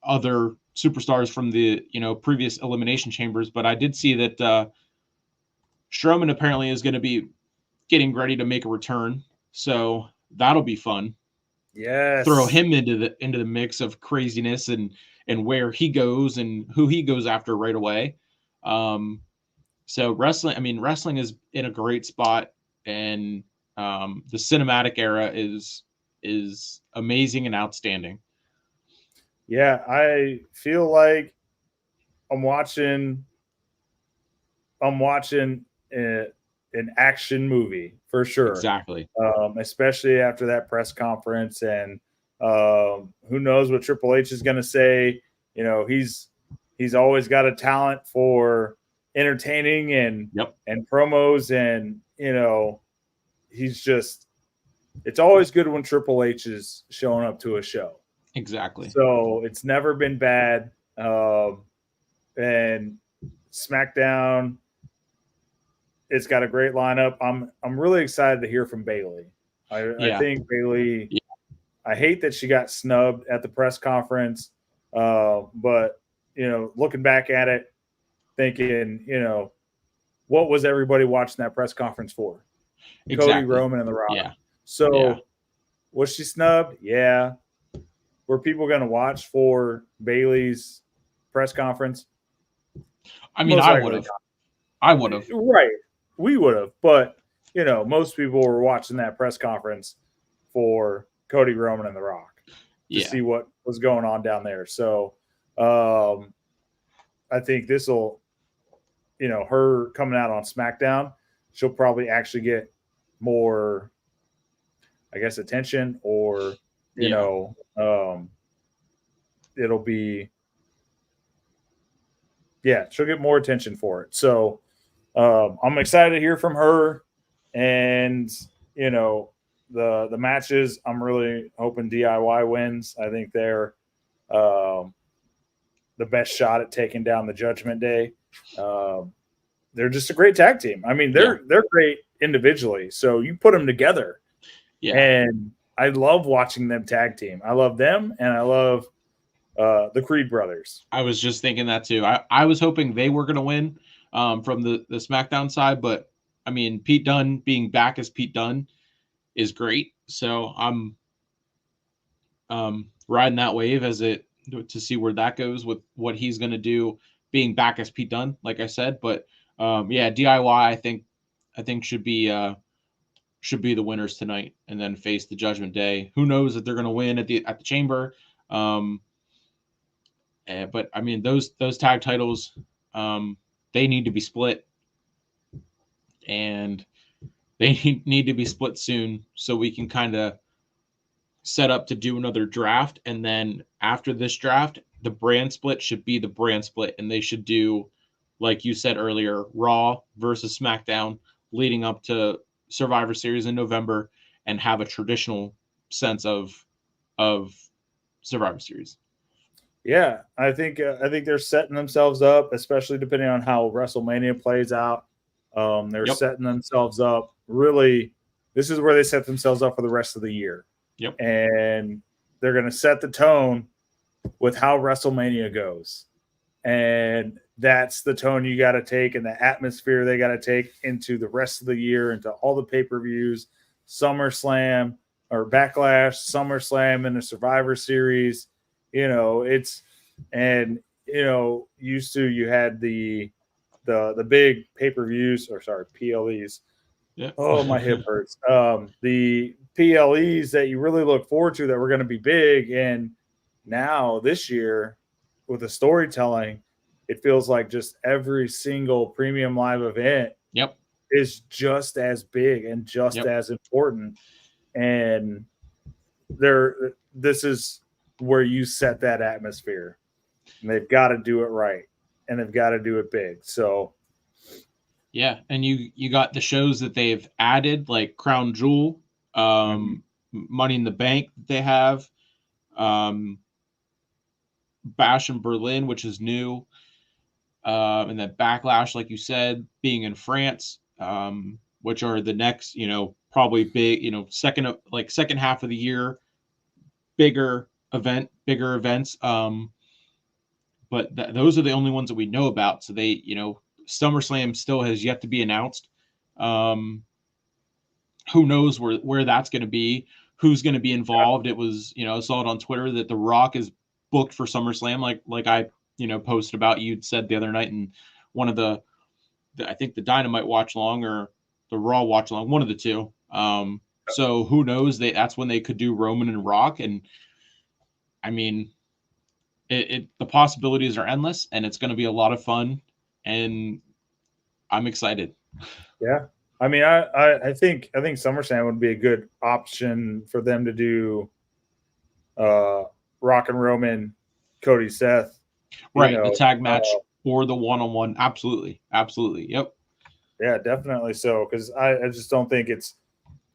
other superstars from the previous Elimination Chambers. But I did see that Strowman apparently is going to be getting ready to make a return, so that'll be fun. Throw Yes. him into the mix of craziness and where he goes and who he goes after right away. Um, so wrestling is in a great spot, and the cinematic era is amazing and outstanding. Yeah, I feel like I'm watching I'm watching an action movie for sure. Exactly. Especially after that press conference, and who knows what Triple H is going to say. He's always got a talent for entertaining Yep. and promos, and he's just. It's always good when Triple H is showing up to a show. Exactly. So it's never been bad. And SmackDown, it's got a great lineup. I'm really excited to hear from Bayley. I think Bayley. Yeah. I hate that she got snubbed at the press conference, but looking back at it, thinking, what was everybody watching that press conference for? Exactly. Cody, Roman, and The Rock. Yeah. So was she snubbed? Yeah. Were people going to watch for Bayley's press conference? I mean, I would have. I would have. Right. We would have. But, most people were watching that press conference for Cody, Roman, and The Rock to see what was going on down there. So I think this will, her coming out on SmackDown, she'll probably actually get more, I guess, attention, or, it'll be, she'll get more attention for it. So I'm excited to hear from her, and, the matches, I'm really hoping DIY wins. I think they're the best shot at taking down the Judgment Day. They're just a great tag team. I mean, they're great individually. So you put them together. Yeah. And I love watching them tag team. I love them, and I love the Creed brothers. I was just thinking that too. I was hoping they were going to win from the SmackDown side, but I mean, Pete Dunne being back as Pete Dunne is great. So I'm riding that wave to see where that goes with what he's going to do being back as Pete Dunne, like I said. But DIY I think should be the winners tonight, and then face the Judgment Day. Who knows if they're going to win at the Chamber? But I mean, those tag titles, they need to be split, and they need to be split soon, so we can kind of set up to do another draft. And then after this draft, the brand split should be the brand split, and they should do, like you said earlier, Raw versus SmackDown leading up to Survivor Series in November, and have a traditional sense of Survivor Series. Yeah, I think they're setting themselves up, especially depending on how WrestleMania plays out. They're setting themselves up. Really, this is where they set themselves up for the rest of the year. Yep. And they're going to set the tone with how WrestleMania goes. And that's the tone you got to take, and the atmosphere they got to take into the rest of the year, into all the pay-per-views, SummerSlam or Backlash, SummerSlam, and the Survivor Series. Used to, you had the big pay-per-views, or sorry, PLEs. Yeah. Oh, my hip hurts. The PLEs that you really look forward to that were going to be big. And now this year with the storytelling, it feels like just every single premium live event is just as big and just as important. And this is where you set that atmosphere, and they've got to do it right, and they've got to do it big. So yeah, and you got the shows that they've added, like Crown Jewel, Money in the Bank that they have, Bash in Berlin, which is new, and then Backlash, like you said, being in France, which are the next, probably big, second half of the year, bigger event bigger events. But those are the only ones that we know about. So they, SummerSlam still has yet to be announced. Who knows where that's going to be? Who's going to be involved? It was, I saw it on Twitter that The Rock is booked for SummerSlam, like I, posted about. You'd said the other night in one of I think the Dynamite watch long or the Raw watch long, one of the two. So who knows? That's when they could do Roman and Rock, and I mean, the possibilities are endless, and it's going to be a lot of fun, and I'm excited. Yeah, I mean, I think SummerSlam would be a good option for them to do Rock and Roman, Cody, Seth, right? The tag match or the one-on-one, absolutely, yep. Yeah, definitely so. Because I just don't think it's,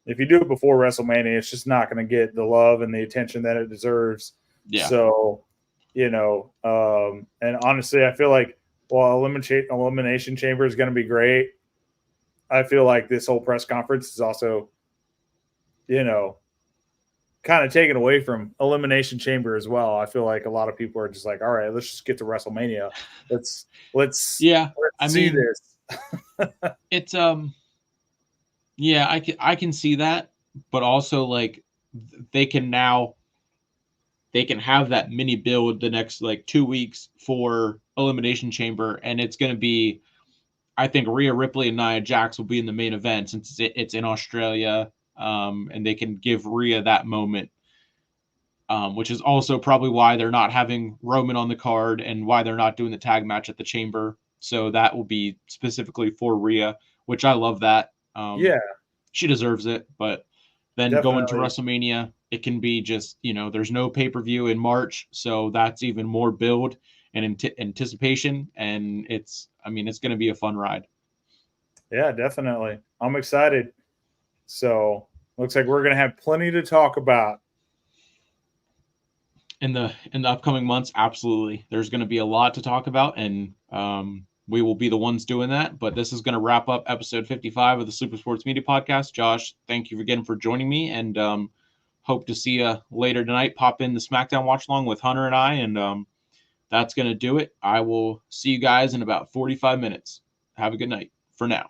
if you do it before WrestleMania, it's just not going to get the love and the attention that it deserves. Yeah. So, and honestly, I feel like while Elimination Chamber is going to be great, I feel like this whole press conference is also, kind of taken away from Elimination Chamber as well. I feel like a lot of people are just like, all right, let's just get to WrestleMania. Let's see this. It's yeah, I can see that, but also like they can have that mini build the next like 2 weeks for Elimination Chamber, and it's going to be, I think Rhea Ripley and Nia Jax will be in the main event since it's in Australia, and they can give Rhea that moment, which is also probably why they're not having Roman on the card and why they're not doing the tag match at the Chamber. So that will be specifically for Rhea, which I love that. Yeah, she deserves it. But then going to WrestleMania, it can be just, there's no pay-per-view in March, so that's even more build and anticipation, and it's going to be a fun ride. Yeah, definitely. I'm excited. So looks like we're going to have plenty to talk about in the upcoming months. Absolutely, there's going to be a lot to talk about, and we will be the ones doing that. But this is going to wrap up episode 55 of the Super Sports Media Podcast. Josh, thank you again for joining me, and hope to see you later tonight. Pop in the SmackDown watch along with Hunter and I, and that's going to do it. I will see you guys in about 45 minutes. Have a good night for now.